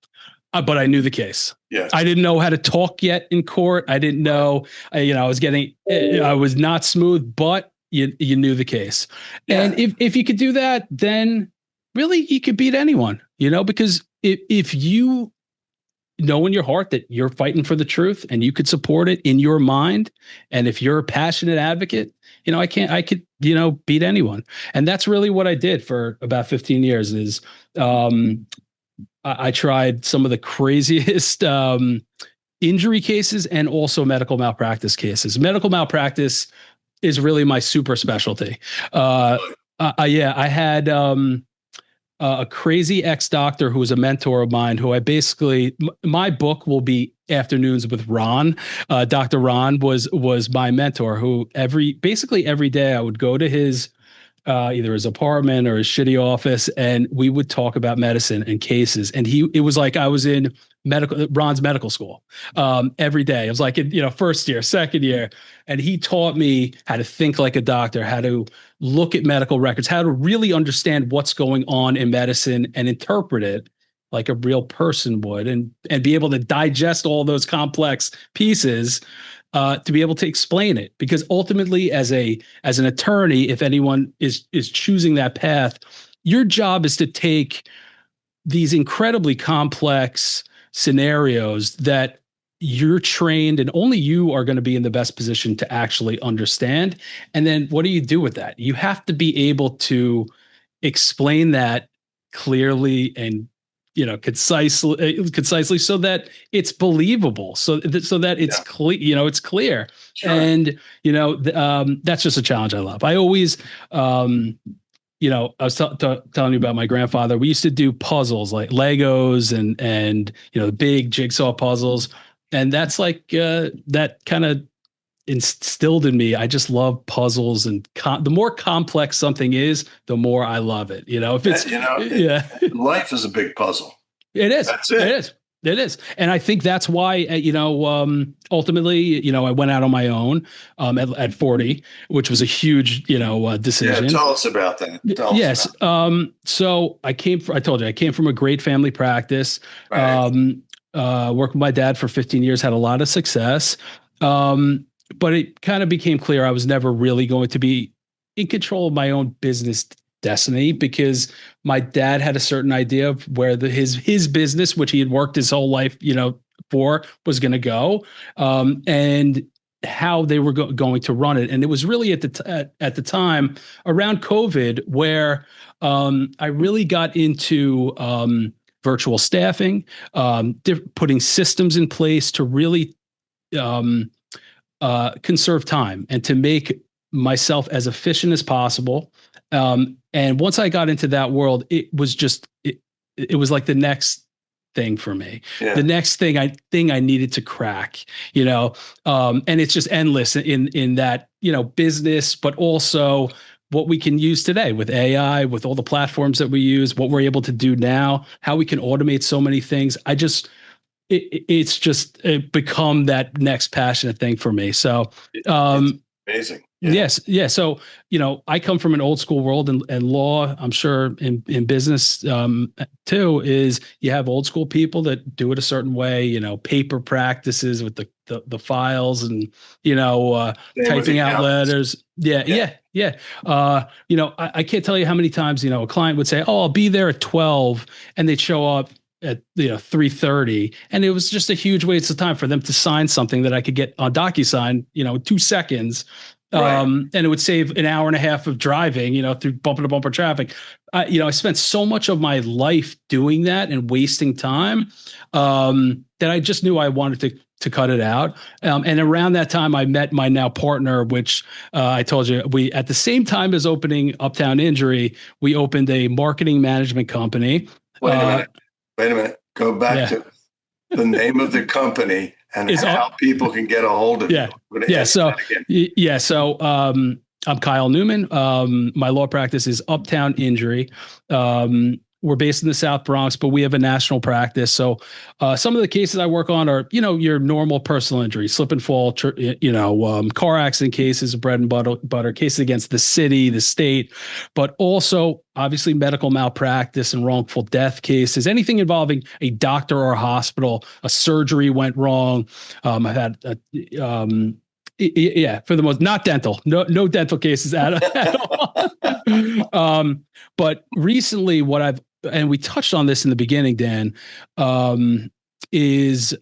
But I knew the case. Yes. I didn't know how to talk yet in court. I didn't know, I was not smooth, but you knew the case. Yeah. And if you could do that, then really you could beat anyone, because if you know in your heart that you're fighting for the truth and you could support it in your mind, and if you're a passionate advocate, I could, beat anyone. And that's really what I did for about 15 years is, I tried some of the craziest injury cases and also medical malpractice cases. Medical malpractice is really my super specialty. I had a crazy ex-doctor who was a mentor of mine, who my book will be Afternoons with Ron. Dr. Ron was my mentor, who basically every day I would go to his either his apartment or his shitty office, and we would talk about medicine and cases. And it was like I was in Ron's medical school every day. It was like, first year, second year. And he taught me how to think like a doctor, how to look at medical records, how to really understand what's going on in medicine and interpret it like a real person would, and be able to digest all those complex pieces to be able to explain it. Because ultimately, as an attorney, if anyone is choosing that path, your job is to take these incredibly complex scenarios that you're trained and only you are going to be in the best position to actually understand. And then what do you do with that? You have to be able to explain that clearly and concisely so that it's believable, so that it's clear, it's clear. Sure. And that's just a challenge I love. I always I was telling you about my grandfather. We used to do puzzles like Legos and big jigsaw puzzles. And that's like that kind of instilled in me. I just love puzzles, and the more complex something is, the more I love it. If it's life is a big puzzle. It is. That's it. It is. And I think that's why, ultimately, I went out on my own at 40, which was a huge, decision. Yeah, tell us about that. Yes. So I told you, I came from a great family practice, right. Worked with my dad for 15 years, had a lot of success. But it kind of became clear I was never really going to be in control of my own business destiny, because my dad had a certain idea of where his business, which he had worked his whole life, for, was going to go, and how they were going to run it. And it was really at the time around COVID where I really got into virtual staffing, putting systems in place to really conserve time and to make myself as efficient as possible. And once I got into that world, it was just, it was like the next thing for me, the next thing I needed to crack, and it's just endless in that, business, but also what we can use today with AI, with all the platforms that we use, what we're able to do now, how we can automate so many things. It's just become that next passionate thing for me. So, it's amazing. Yeah. Yes. Yeah. So, I come from an old school world, and law, I'm sure in business too, is you have old school people that do it a certain way, paper practices with the files and, typing out letters. Yeah. I can't tell you how many times, a client would say, "Oh, I'll be there at 12," and they'd show up at 3:30, and it was just a huge waste of time for them to sign something that I could get on DocuSign, 2 seconds. Right. And it would save an hour and a half of driving, through bumper to bumper traffic. I spent so much of my life doing that and wasting time that I just knew I wanted to cut it out. And around that time, I met my now partner, which I told you, we, at the same time as opening Uptown Injury, we opened a marketing management company. Wait a minute. Go back to the name of the company and how people can get a hold of you. So I'm Kyle Newman. My law practice is Uptown Injury. We're based in the South Bronx, but we have a national practice. So some of the cases I work on are, your normal personal injury, slip and fall, car accident cases, bread and butter cases against the city, the state, but also obviously medical malpractice and wrongful death cases, anything involving a doctor or a hospital, a surgery went wrong. I've had for the most, not dental, no dental cases at all. But recently and we touched on this in the beginning, Dan, is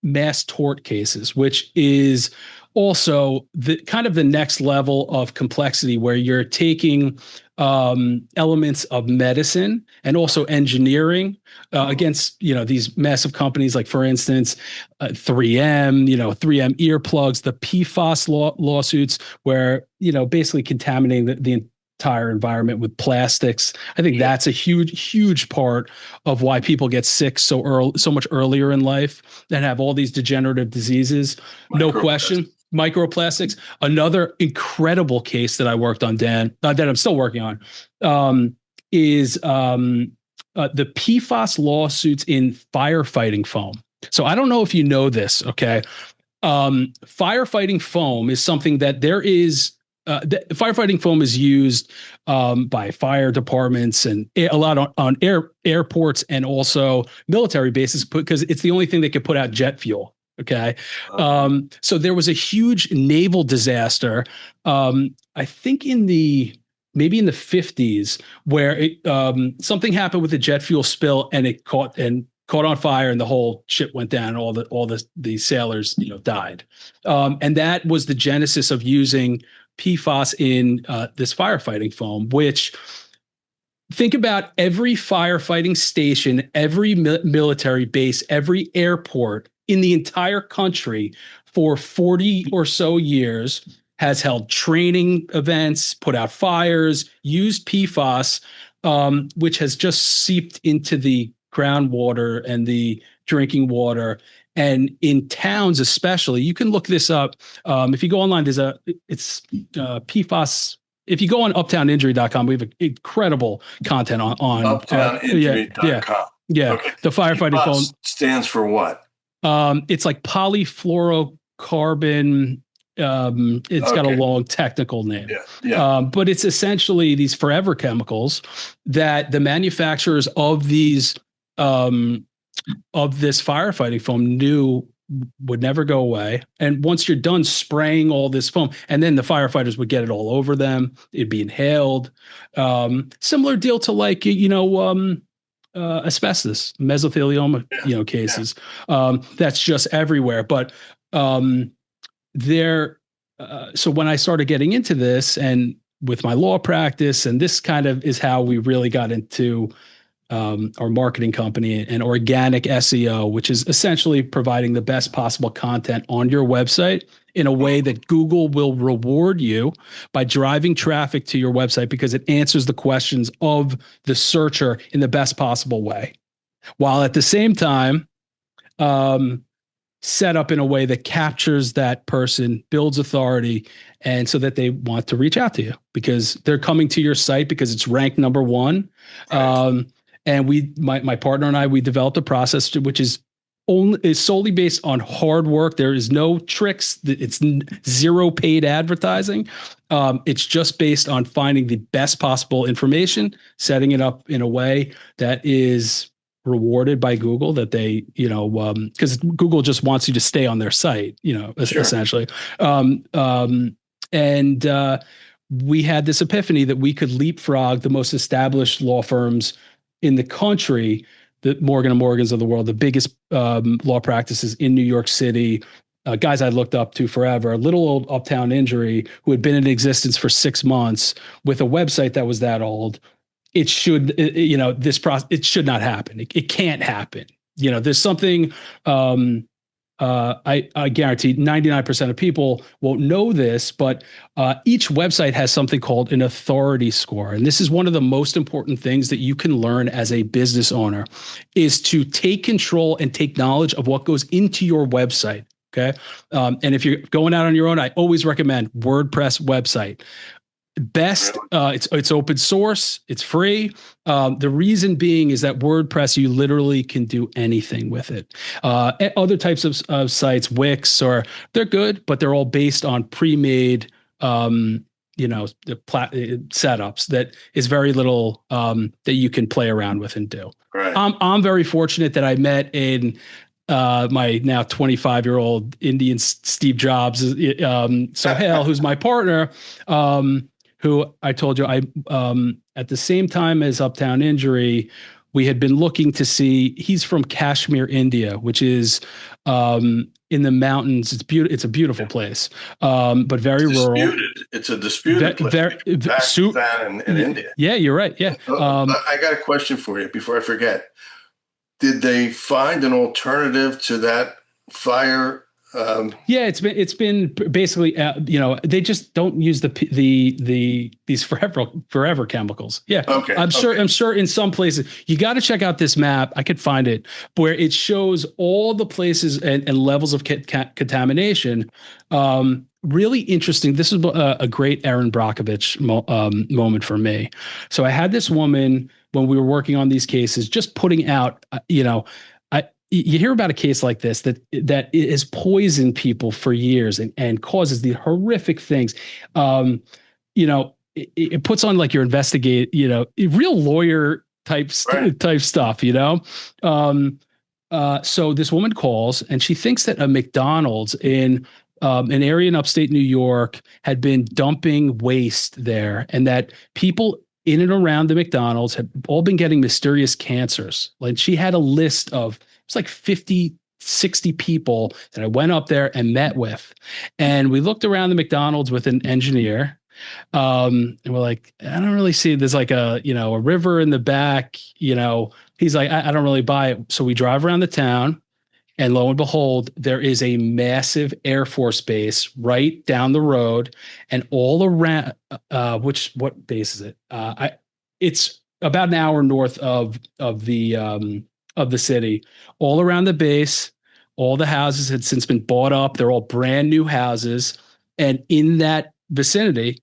mass tort cases, which is also the kind of the next level of complexity, where you're taking elements of medicine and also engineering against, these massive companies, like, for instance, 3M, 3M earplugs, the PFAS lawsuits, where, basically contaminating the entire environment with plastics. I think that's a huge part of why people get sick so much earlier in life and have all these degenerative diseases. No question. Microplastics. Another incredible case that I worked on, Dan, that I'm still working on, is the PFAS lawsuits in firefighting foam. So I don't know if you know this, okay? Firefighting foam is something that there is. Firefighting foam is used by fire departments and a lot on airports and also military bases because it's the only thing that could put out jet fuel. Okay. So there was a huge naval disaster, I think maybe in the 50s, where something happened with the jet fuel spill and it caught on fire and the whole ship went down and all the sailors, died. And that was the genesis of using PFAS in this firefighting foam, which think about every firefighting station, every military base, every airport in the entire country for 40 or so years has held training events, put out fires, used PFAS, which has just seeped into the groundwater and the drinking water. And in towns, especially, you can look this up. If you go online, it's PFAS. If you go on uptowninjury.com, we have incredible content on uptowninjury.com. Yeah. Okay. The firefighting foam stands for what? It's like polyfluorocarbon. It's got a long technical name. But it's essentially these forever chemicals that the manufacturers of these of this firefighting foam knew would never go away. And once you're done spraying all this foam, and then the firefighters would get it all over them, it'd be inhaled. Similar deal to like, asbestos, mesothelioma, cases. That's just everywhere. But so when I started getting into this and with my law practice, and this kind of is how we really got into our marketing company and organic SEO, which is essentially providing the best possible content on your website in a way that Google will reward you by driving traffic to your website because it answers the questions of the searcher in the best possible way, while at the same time set up in a way that captures that person, builds authority, and so that they want to reach out to you because they're coming to your site because it's ranked number one. Right. And my partner and I, we developed a process which is solely based on hard work. There is no tricks. It's zero paid advertising. It's just based on finding the best possible information, setting it up in a way that is rewarded by Google, that they, because Google just wants you to stay on their site, essentially. And we had this epiphany that we could leapfrog the most established law firms in the country, the Morgan & Morgans of the world, the biggest law practices in New York City, guys I looked up to forever, little old Uptown Injury, who had been in existence for 6 months with a website that was that old. It should, this process, it should not happen. It can't happen. There's something, I guarantee 99% of people won't know this, but each website has something called an authority score. And this is one of the most important things that you can learn as a business owner, is to take control and take knowledge of what goes into your website. Okay. And if you're going out on your own, I always recommend WordPress website. Best, it's open source, it's free. The reason being is that WordPress, you literally can do anything with it. Other types of sites, Wix, they're good, but they're all based on pre-made, setups that is very little that you can play around with and do. Right. I'm very fortunate that I met in my now 25-year-old Indian Steve Jobs, Sohail, who's my partner. Who I told you, at the same time as Uptown Injury, we had been looking to see, he's from Kashmir, India, which is in the mountains. It's a beautiful place, but very rural. It's a disputed place. Pakistan and India. Yeah, you're right. Yeah. I got a question for you before I forget. Did they find an alternative to that fire Yeah, it's been basically, they just don't use these forever chemicals. Yeah. Okay. I'm sure in some places you got to check out this map. I could find it where it shows all the places and levels of contamination. Really interesting. This is a great Erin Brockovich moment for me. So I had this woman when we were working on these cases, just putting out, you hear about a case like this that has poisoned people for years and causes the horrific things. It puts on like your investigate, real lawyer type stuff, so this woman calls and she thinks that a McDonald's in an area in upstate New York had been dumping waste there, and that people in and around the McDonald's had all been getting mysterious cancers. Like she had a list of, it's like 50, 60 people that I went up there and met with. And we looked around the McDonald's with an engineer. And we're like, I don't really see, there's like a river in the back, he's like, I don't really buy it. So we drive around the town, and lo and behold, there is a massive Air Force base right down the road, and all around, what base is it? It's about an hour north of the city. All around the base, all the houses had since been bought up. They're all brand new houses, and in that vicinity,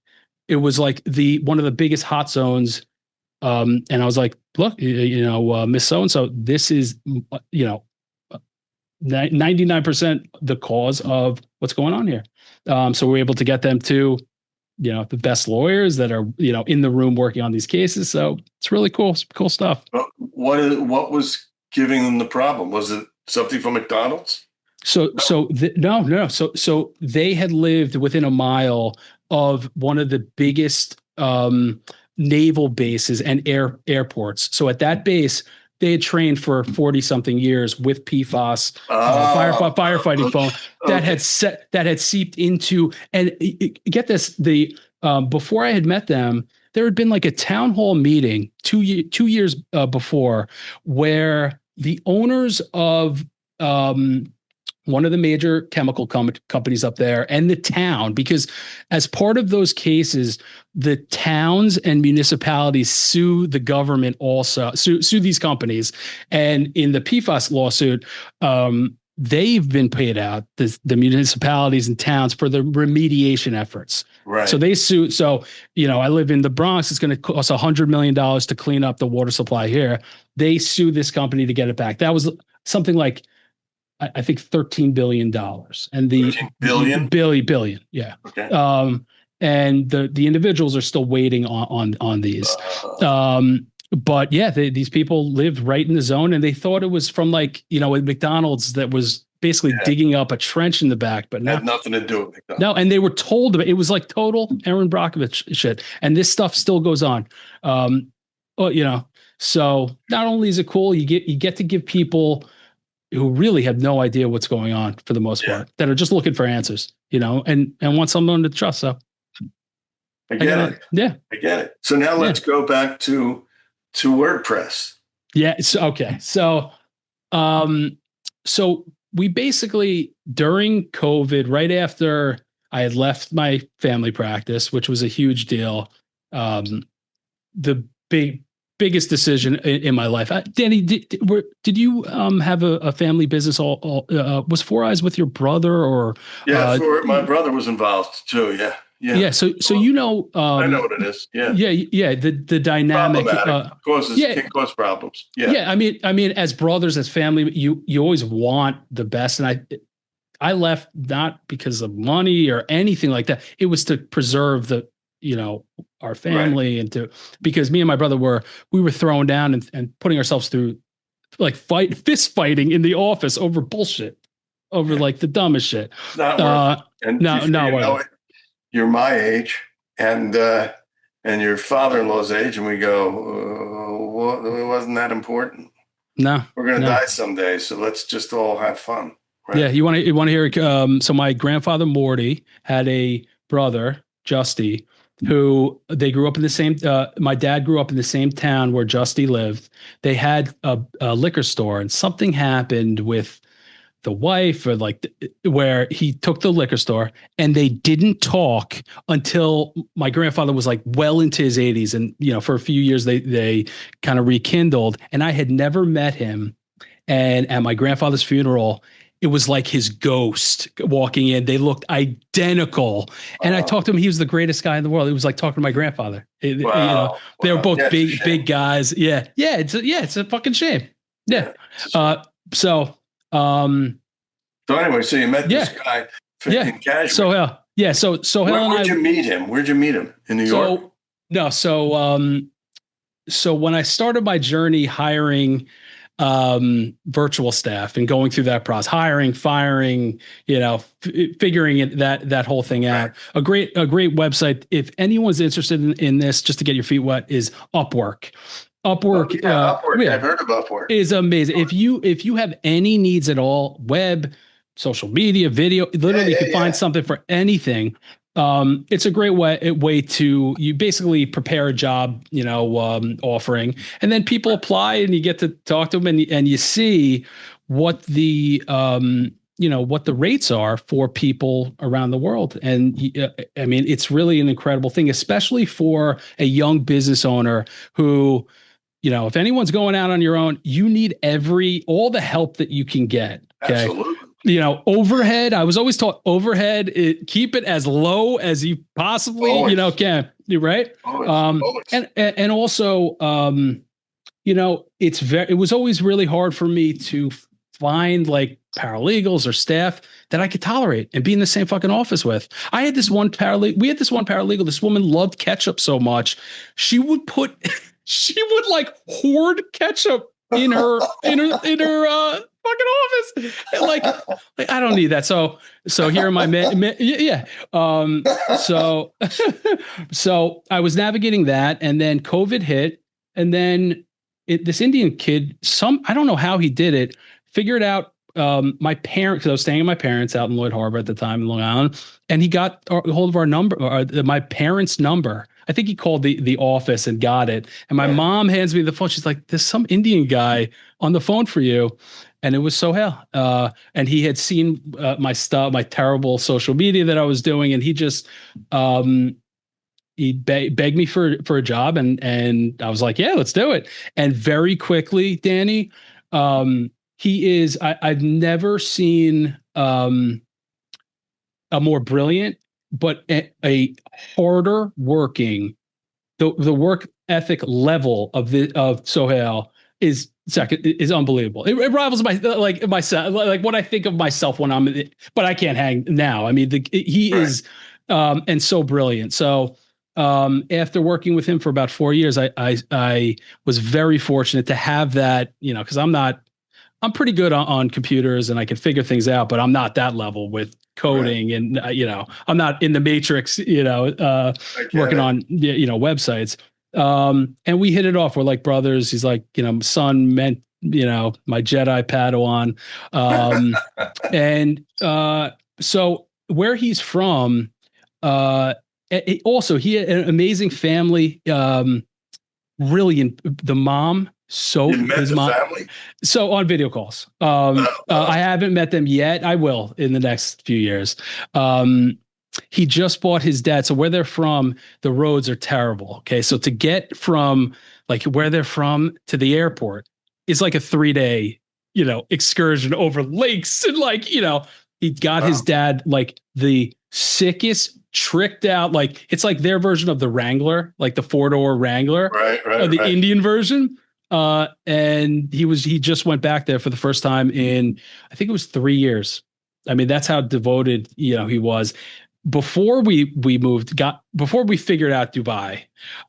it was like one of the biggest hot zones. And I was like, look, Miss So and So, this is 99% the cause of what's going on here. So we're able to get them to, the best lawyers that are, in the room working on these cases. So it's really cool stuff. What was giving them the problem? Was it something from McDonald's? No. So they had lived within a mile of one of the biggest naval bases and airports. So at that base, they had trained for 40 something years with PFAS, firefighting foam that had seeped into, and get this, before I had met them, there had been like a town hall meeting 2 years before, where the owners of one of the major chemical companies up there and the town, because as part of those cases, the towns and municipalities sue the government, also sue these companies. And in the PFAS lawsuit, they've been paid out, the municipalities and towns, for the remediation efforts. Right. So they sue. So, I live in the Bronx. It's going to cost $100 million to clean up the water supply here. They sue this company to get it back. That was something like, I think $13 billion, and the billion. Yeah. Okay. And the individuals are still waiting on these. But yeah, these people lived right in the zone, and they thought it was from like, a McDonald's that was basically digging up a trench in the back, but had nothing to do with McDonald's. No. And they were told it was like total Erin Brockovich shit. And this stuff still goes on. So not only is it cool, you get to give people who really have no idea what's going on, for the most part, that are just looking for answers, and want someone to trust. So I get it. Yeah. I get it. So now let's go back to WordPress. Yeah. Okay. So we basically, during COVID, right after I had left my family practice, which was a huge deal, the biggest decision in my life. Danny, did you have a family business? Was Four Eyes with your brother, or? Yeah, my brother was involved too. Yeah. So I know what it is. Yeah. Yeah. The dynamic, can cause problems. Yeah. Yeah. I mean, as brothers, as family, you always want the best, and I left not because of money or anything like that. It was to preserve our family, and because me and my brother we were throwing down and putting ourselves through like fist fighting in the office over bullshit, over like the dumbest shit. Not worth it. You're my age and your father-in-law's age, and we go, it wasn't that important. No, we're going to die someday, so let's just all have fun. Right? Yeah, you want to hear? So my grandfather Morty had a brother, Justy, who they grew up in the same. My dad grew up in the same town where Justy lived. They had a liquor store, and something happened with the wife or like where he took the liquor store and they didn't talk until my grandfather was like well into his 80s. And, for a few years, they kind of rekindled, and I had never met him. And at my grandfather's funeral, it was like his ghost walking in. They looked identical. And I talked to him. He was the greatest guy in the world. It was like talking to my grandfather. They were both big guys. Yeah. Yeah. It's a fucking shame. Yeah. So anyway, so you met this guy in Cashmere. Sohail. Yeah. So Sohail Where'd you meet him? Where'd you meet him? In New York? No. So when I started my journey hiring virtual staff and going through that process, hiring, firing, figuring that whole thing out. A great website, if anyone's interested in this, just to get your feet wet, is Upwork. Upwork, I've heard of Upwork. Is amazing. If you have any needs at all, web, social media, video, literally you can find something for anything. It's a great way to, you basically prepare a job, offering, and then people apply and you get to talk to them and you see what the, what the rates are for people around the world. And I mean, it's really an incredible thing, especially for a young business owner who, if anyone's going out on your own, you need all the help that you can get. Okay. Absolutely. Overhead. I was always taught overhead. Keep it as low as you possibly, can. Right. Always. And also, it was always really hard for me to find like paralegals or staff that I could tolerate and be in the same fucking office with. We had this one paralegal. This woman loved ketchup so much, she would like hoard ketchup in her fucking office. Like I don't need that. So here are my so I was navigating that, and then COVID hit, and then this Indian kid, I don't know how he did it, figured out my parents, because I was staying at my parents out in Lloyd Harbor at the time in Long Island, and he got a hold of our number, my parents' number. I think he called the office and got it. And my mom hands me the phone. She's like, "There's some Indian guy on the phone for you." And it was Sohail. And he had seen my stuff, my terrible social media that I was doing. And he just, he begged me for a job. And I was like, yeah, let's do it. And very quickly, Danny, I've never seen a more brilliant, but a harder working, the work ethic level of Sohail is unbelievable. It rivals myself, like what I think of myself when but I can't hang now. I mean, he is, and so brilliant. So, after working with him for about 4 years, I was very fortunate to have that, cause I'm pretty good on computers and I can figure things out, but I'm not that level with coding and, I'm not in the matrix, working on, websites. And we hit it off. We're like brothers. He's like, son meant, my Jedi Padawan. So where he's from, also he had an amazing family, brilliant. The mom, his mom, family? So on video calls. I haven't met them yet. I will in the next few years. He just bought his dad. So where they're from, the roads are terrible. Okay. So to get from like where they're from to the airport is like a 3-day, excursion over lakes. And like, he got his dad like the sickest, tricked out, like it's like their version of the Wrangler, like the 4-door Wrangler, the Indian version. And he just went back there for the first time in, I think it was 3 years. I mean, that's how devoted, he was. Before we figured out Dubai,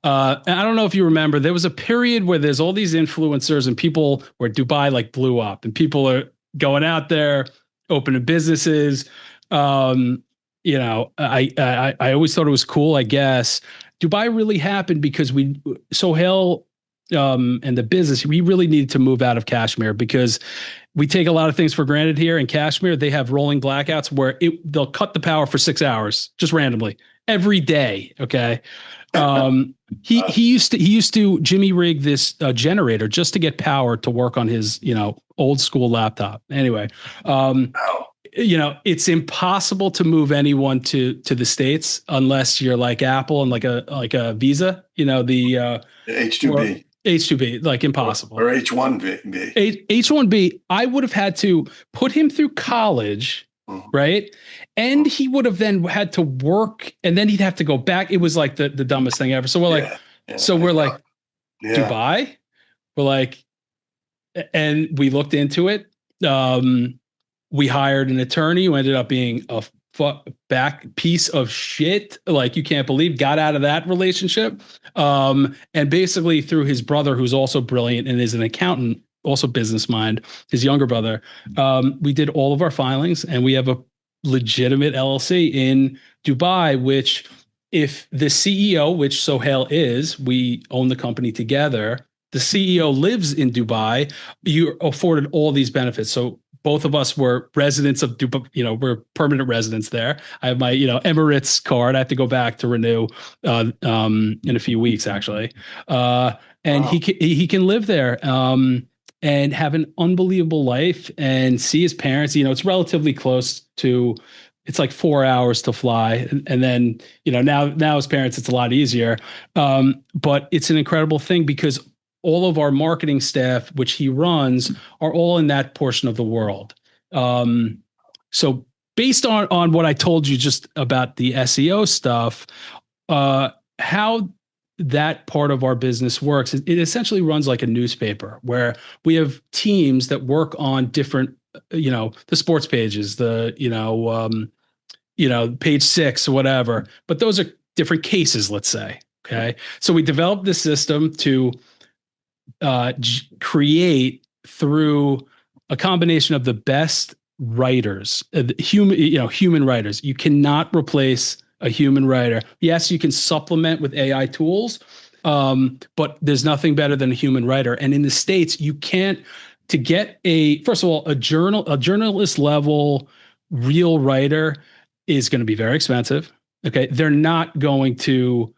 and I don't know if you remember, there was a period where there's all these influencers and people where Dubai like blew up and people are going out there, opening businesses. I always thought it was cool, I guess. Dubai really happened because Sohail and the business, we really needed to move out of Kashmir because we take a lot of things for granted here. In Kashmir, they have rolling blackouts where they'll cut the power for 6 hours just randomly. every day. Okay. He used to Jimmy rig this generator just to get power to work on his, old school laptop. Anyway, Wow. it's impossible to move anyone to the States unless you're like Apple and like a Visa, the H-2B. H-2B, like impossible. Or H-1B. H-1B, I would have had to put him through college, right? And he would have then had to work, and then he'd have to go back. It was like the dumbest thing ever. So we're like, Dubai? We're like, and we looked into it. We hired an attorney who ended up being a back piece of shit. Like you can't believe, got out of that relationship. And basically through his brother, who's also brilliant and is an accountant, also business mind, his younger brother, we did all of our filings, and we have a legitimate LLC in Dubai, which if the CEO, which Sohail is, we own the company together. The CEO lives in Dubai. You afforded all these benefits. So both of us were residents of Dubai, we're permanent residents there. I have my, Emirates card. I have to go back to renew in a few weeks, actually. And wow. He can live there and have an unbelievable life and see his parents. It's relatively close to, it's like 4 hours to fly. And then, now his parents, it's a lot easier. But it's an incredible thing because all of our marketing staff, which he runs, are all in that portion of the world. So based on what I told you just about the SEO stuff, how that part of our business works, it essentially runs like a newspaper where we have teams that work on different, the sports pages, page 6 or whatever, but those are different cases, let's say. Okay. So we developed this system to create through a combination of the best writers, human writers. You cannot replace a human writer. Yes, you can supplement with AI tools, but there's nothing better than a human writer. And in the States, you can't, to get first of all, a journalist level real writer is going to be very expensive. Okay. They're not going to,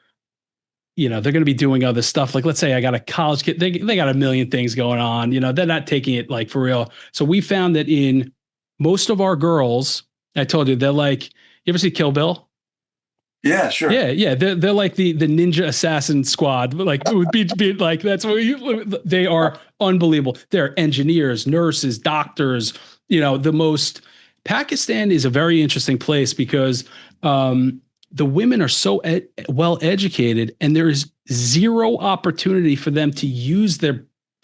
they're going to be doing other stuff. Like, let's say I got a college kid, they got a million things going on, they're not taking it like for real. So we found that in most of our girls, I told you, they're like, you ever see Kill Bill? Yeah, sure. Yeah. They're like the ninja assassin squad. Like it would be like, that's what they are unbelievable. They're engineers, nurses, doctors, Pakistan is a very interesting place because, the women are so well educated, and there is zero opportunity for them to use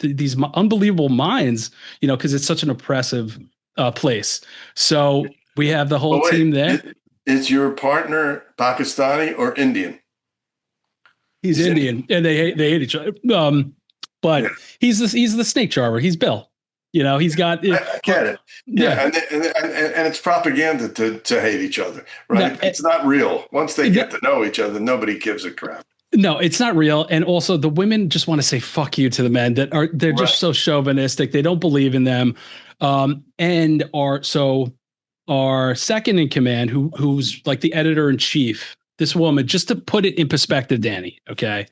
these unbelievable minds, because it's such an oppressive place. So we have the whole team there. Is your partner Pakistani or Indian? He's Indian, and they hate each other. But yeah. He's the snake charmer. He's Bill. He's got. I get it. Yeah, and it's propaganda to hate each other, right? No, it's not real. Once they get to know each other, nobody gives a crap. No, it's not real. And also, the women just want to say "fuck you" to the men they're just so chauvinistic. They don't believe in them, and our second in command, who's like the editor in chief, this woman. Just to put it in perspective, Danny. Okay.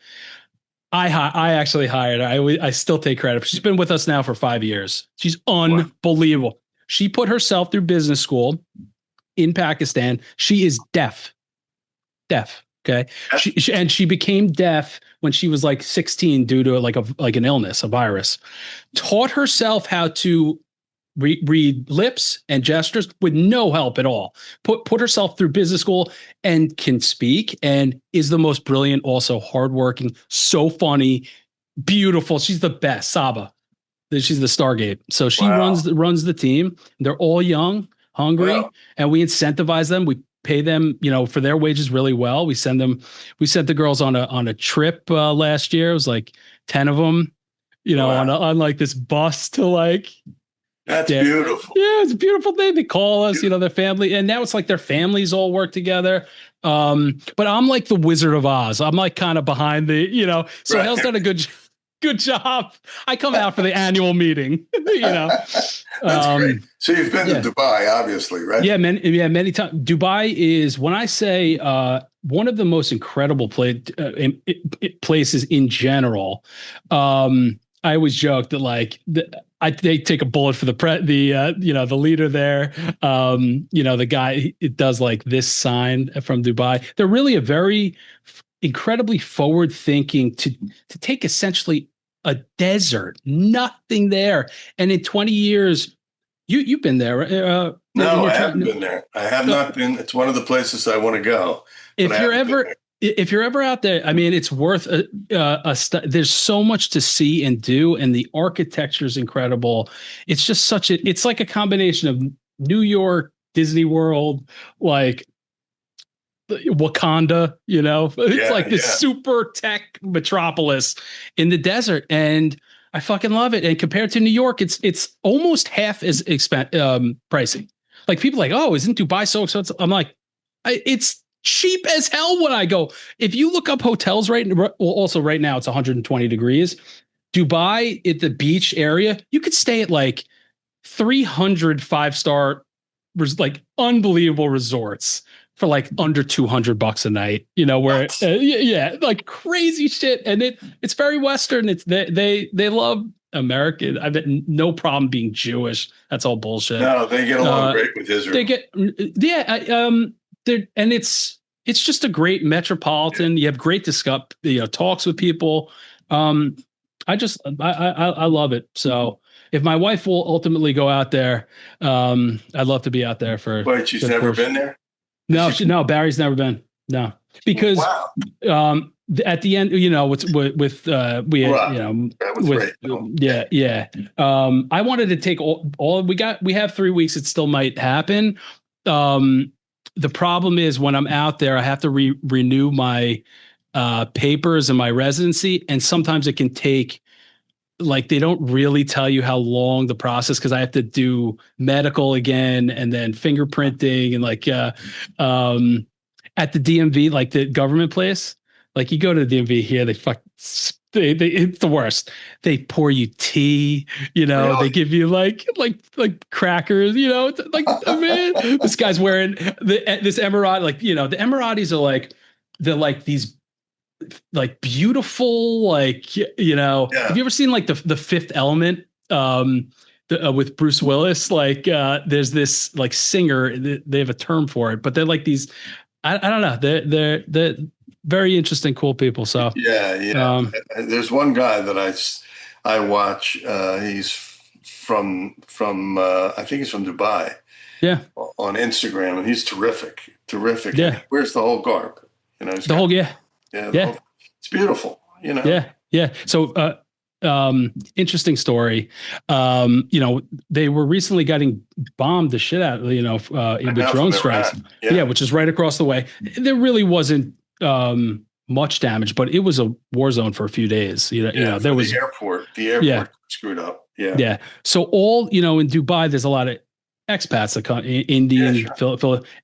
I actually hired her. I still take credit. She's been with us now for 5 years. She's unbelievable. Wow. She put herself through business school in Pakistan. She is deaf. Okay. She became deaf when she was like 16 due to like an illness, a virus. Taught herself how to read lips and gestures with no help at all. Put herself through business school and can speak, and is the most brilliant, also hardworking, so funny, beautiful. She's the best. Saba. She's the Stargate. So she runs the team. They're all young, hungry, and we incentivize them. We pay them, for their wages really well. We sent the girls on a trip last year. It was like 10 of them, on like this bus to like. That's beautiful. Yeah, it's a beautiful thing. They call us, their family. And now it's like their families all work together. But I'm like the Wizard of Oz. I'm like kind of behind the, so Hell's done a good job. I come out for the annual meeting, That's great. So you've been to Dubai, obviously, right? Yeah, many times. Dubai is, when I say one of the most incredible places in general. I always joke that like they take a bullet for the leader there. The guy, it does like this sign from Dubai. They're really a very incredibly forward thinking to take essentially a desert, nothing there, and in 20 years, you've been there. No, I haven't been there. I have not been. It's one of the places I want to go. If you're ever out there, I mean, it's worth there's so much to see and do, and the architecture is incredible. It's just it's like a combination of New York, Disney World, like Wakanda, it's like this super tech metropolis in the desert. And I fucking love it. And compared to New York, it's almost half as pricey. Like people are like, oh, isn't Dubai so expensive? I'm like, it's cheap as hell when I go. If you look up hotels right now, it's 120 degrees. Dubai at the beach area, you could stay at like 300 5-star, like unbelievable resorts for like under $200 a night, where like crazy shit. And it's very Western. It's they love American. I've got no problem being Jewish. That's all bullshit. No, they get along great with Israel. And it's just a great metropolitan. You have great talks with people. I love it. So if my wife will ultimately go out there, I'd love to be out there for. Wait, she's never been there? No, Barry's never been. No, because at the end, I wanted to take all we have 3 weeks. It still might happen. The problem is when I'm out there, I have to renew my papers and my residency, and sometimes it can take. Like they don't really tell you how long the process, because I have to do medical again and then fingerprinting and like at the DMV, like the government place, like you go to the DMV here, it's the worst. They pour you tea, really? They give you like crackers, like man, this guy's wearing this Emirati, like the Emiratis are like they're like these. Like beautiful, like have you ever seen like the Fifth Element with Bruce Willis? Like there's this like singer, they have a term for it, but they're like these I don't know, they're very interesting, cool people. So there's one guy that I watch, he's from I think he's from Dubai, on Instagram, and he's terrific. Yeah, where's the whole garb? It's beautiful, So interesting story. They were recently getting bombed the shit out, with drone strikes. Which is right across the way. There really wasn't much damage, but it was a war zone for a few days. There was the airport screwed up. Yeah. So all, in Dubai, there's a lot of expats that come, Indian,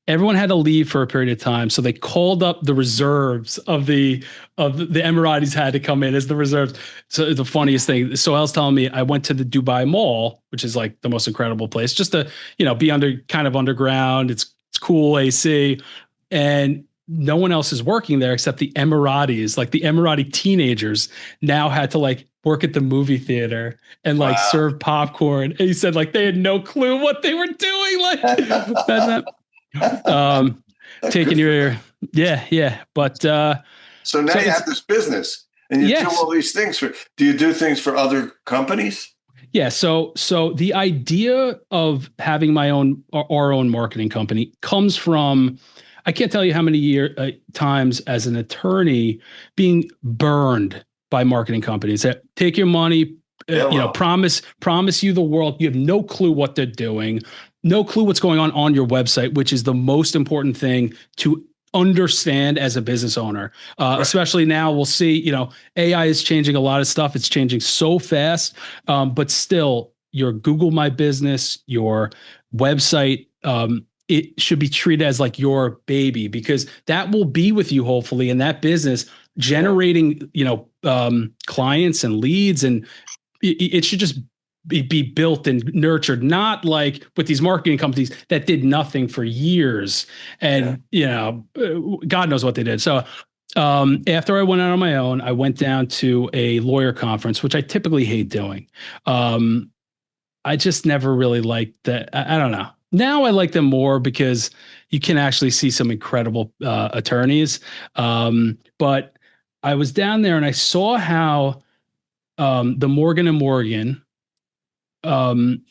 everyone had to leave for a period of time. So they called up the reserves of the Emiratis had to come in as the reserves. So the funniest thing, so I was telling me, I went to the Dubai Mall, which is like the most incredible place, just to, be kind of underground. It's cool, AC, and no one else is working there except the Emiratis. Like the Emirati teenagers now had to like work at the movie theater and like serve popcorn. And he said like they had no clue what they were doing. Like taking your But so now you have this business and you do all these things do you do things for other companies? Yeah. So the idea of having our own marketing company comes from, I can't tell you how many times as an attorney being burned by marketing companies that take your money, promise you the world. You have no clue what they're doing, no clue what's going on your website, which is the most important thing to understand as a business owner. Especially now, we'll see, AI is changing a lot of stuff. It's changing so fast, but still your Google My Business, your website, it should be treated as like your baby, because that will be with you hopefully in that business, generating, clients and leads. And it should just be built and nurtured, not like with these marketing companies that did nothing for years. And, God knows what they did. So after I went out on my own, I went down to a lawyer conference, which I typically hate doing. I just never really liked that. I don't know. Now I like them more because you can actually see some incredible attorneys. But I was down there and I saw how the Morgan and Morgan, the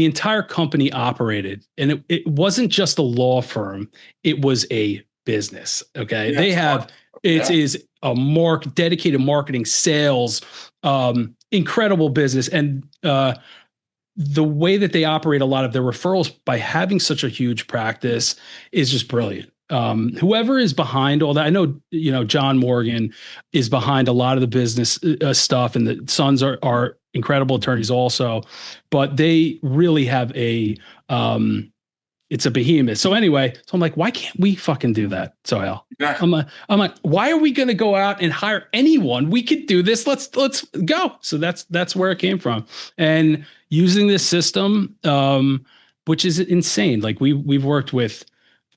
entire company operated, and it wasn't just a law firm; it was a business. Okay, they have is a dedicated marketing, sales, incredible business, and the way that they operate a lot of their referrals by having such a huge practice is just brilliant. Whoever is behind all that, I know, John Morgan is behind a lot of the business stuff, and the sons are incredible attorneys also, but they really have it's a behemoth. So anyway, I'm like, why can't we fucking do that? So Hal, I'm like, why are we going to go out and hire anyone? We could do this. Let's go. So that's where it came from. And using this system, which is insane. Like we've worked with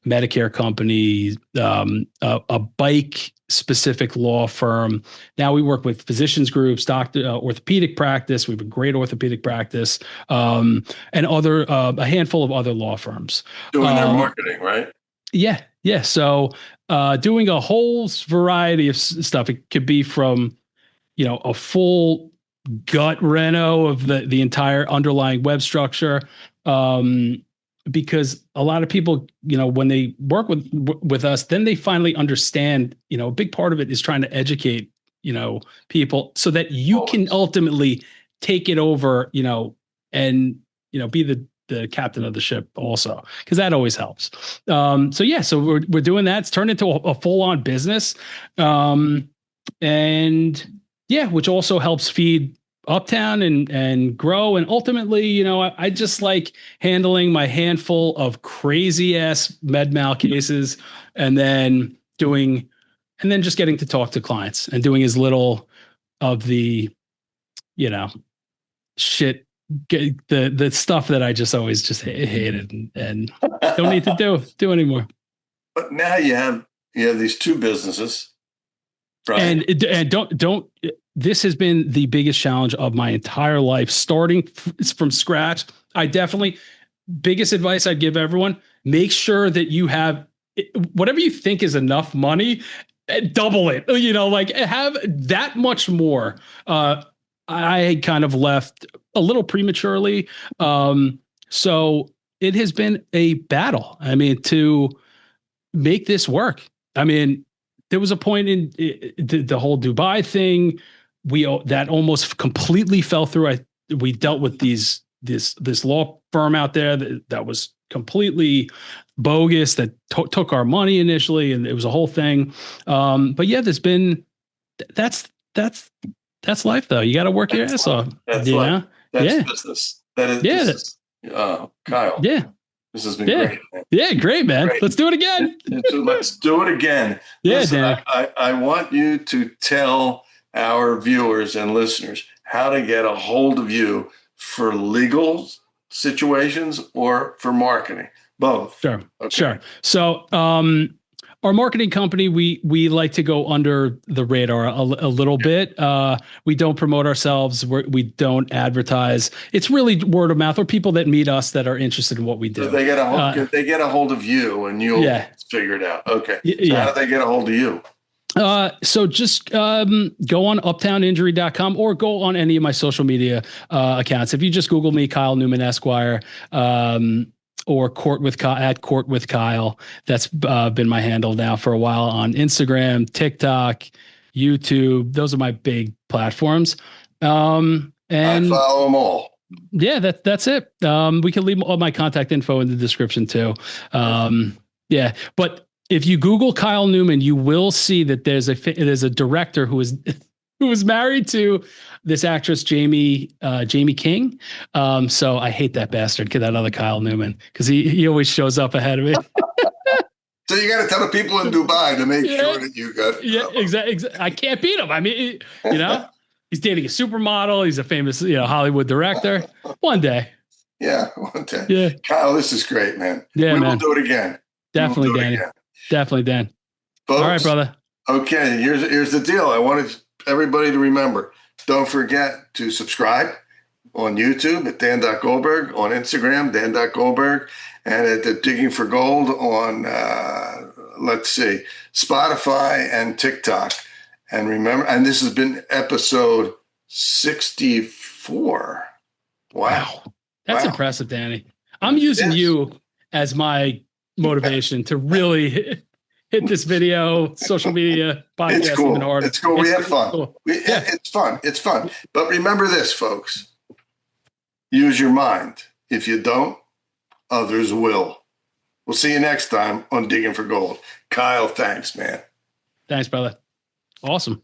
Medicare companies, a bike specific law firm. Now we work with physicians groups, orthopedic practice. We have a great orthopedic practice, and a handful of other law firms doing their marketing, right? Yeah. So doing a whole variety of stuff. It could be from, a full gut reno of the entire underlying web structure. Because a lot of people, when they work with us, then they finally understand, a big part of it is trying to educate, people so that you can ultimately take it over, and, be the captain of the ship also, because that always helps. So we're doing that. It's turned into a full on business. Which also helps feed Uptown and grow. And ultimately, I just like handling my handful of crazy ass med mal cases and then just getting to talk to clients and doing as little of the, shit, the stuff that I just always just hated and don't need to do anymore. But now you have these two businesses, right? And don't. This has been the biggest challenge of my entire life, starting from scratch. Biggest advice I'd give everyone: make sure that you have whatever you think is enough money, double it. Have that much more. I kind of left a little prematurely, so it has been a battle. I mean, to make this work. I mean, there was a point in the whole Dubai thing. That almost completely fell through. We dealt with this law firm out there that was completely bogus, that took our money initially, and it was a whole thing. But yeah, that's life though. You got to work your ass off. That's life. That's business. That is business. Kyle. Yeah. This has been great. Man. Yeah, great, man. Great. Let's do it again. Let's do it again. Yeah, listen, I want you to tell our viewers and listeners how to get a hold of you for legal situations or for marketing, both. Sure. Okay. Sure. So, our marketing company, we like to go under the radar a little bit. We don't promote ourselves. We don't advertise. It's really word of mouth or people that meet us that are interested in what we do. So they get a hold of you and you'll figure it out. Okay. So how do they get a hold of you? So just go on uptowninjury.com or go on any of my social media accounts. If you just Google me, Kyle Newman Esquire, or Court with Kyle, that's been my handle now for a while on Instagram, TikTok, YouTube. Those are my big platforms. And I follow them all. Yeah, that's it. We can leave all my contact info in the description too. Yeah, but if you Google Kyle Newman, you will see that there's a director who was married to this actress, Jamie King. So I hate that bastard, that other Kyle Newman, because he always shows up ahead of me. So you got to tell the people in Dubai to make sure that you got. Yeah, exactly. I can't beat him. I mean, He's dating a supermodel. He's a famous, Hollywood director. One day. Yeah, one day. Yeah. Kyle, this is great, man. Yeah, We'll do it again. Definitely, Danny. Definitely, Dan. Folks, all right, brother. Okay, here's the deal. I wanted everybody to remember. Don't forget to subscribe on YouTube at Dan.Goldberg, on Instagram, Dan.Goldberg, and at the Digging for Gold on, Spotify and TikTok. And remember, and this has been episode 64. Wow. That's impressive, Danny. I'm using you as my motivation to really hit this video, social media, podcast. It's cool. Even harder. It's cool. We have fun. Cool. It's fun. It's fun. But remember this, folks. Use your mind. If you don't, others will. We'll see you next time on Digging for Gold. Kyle, thanks, man. Thanks, brother. Awesome.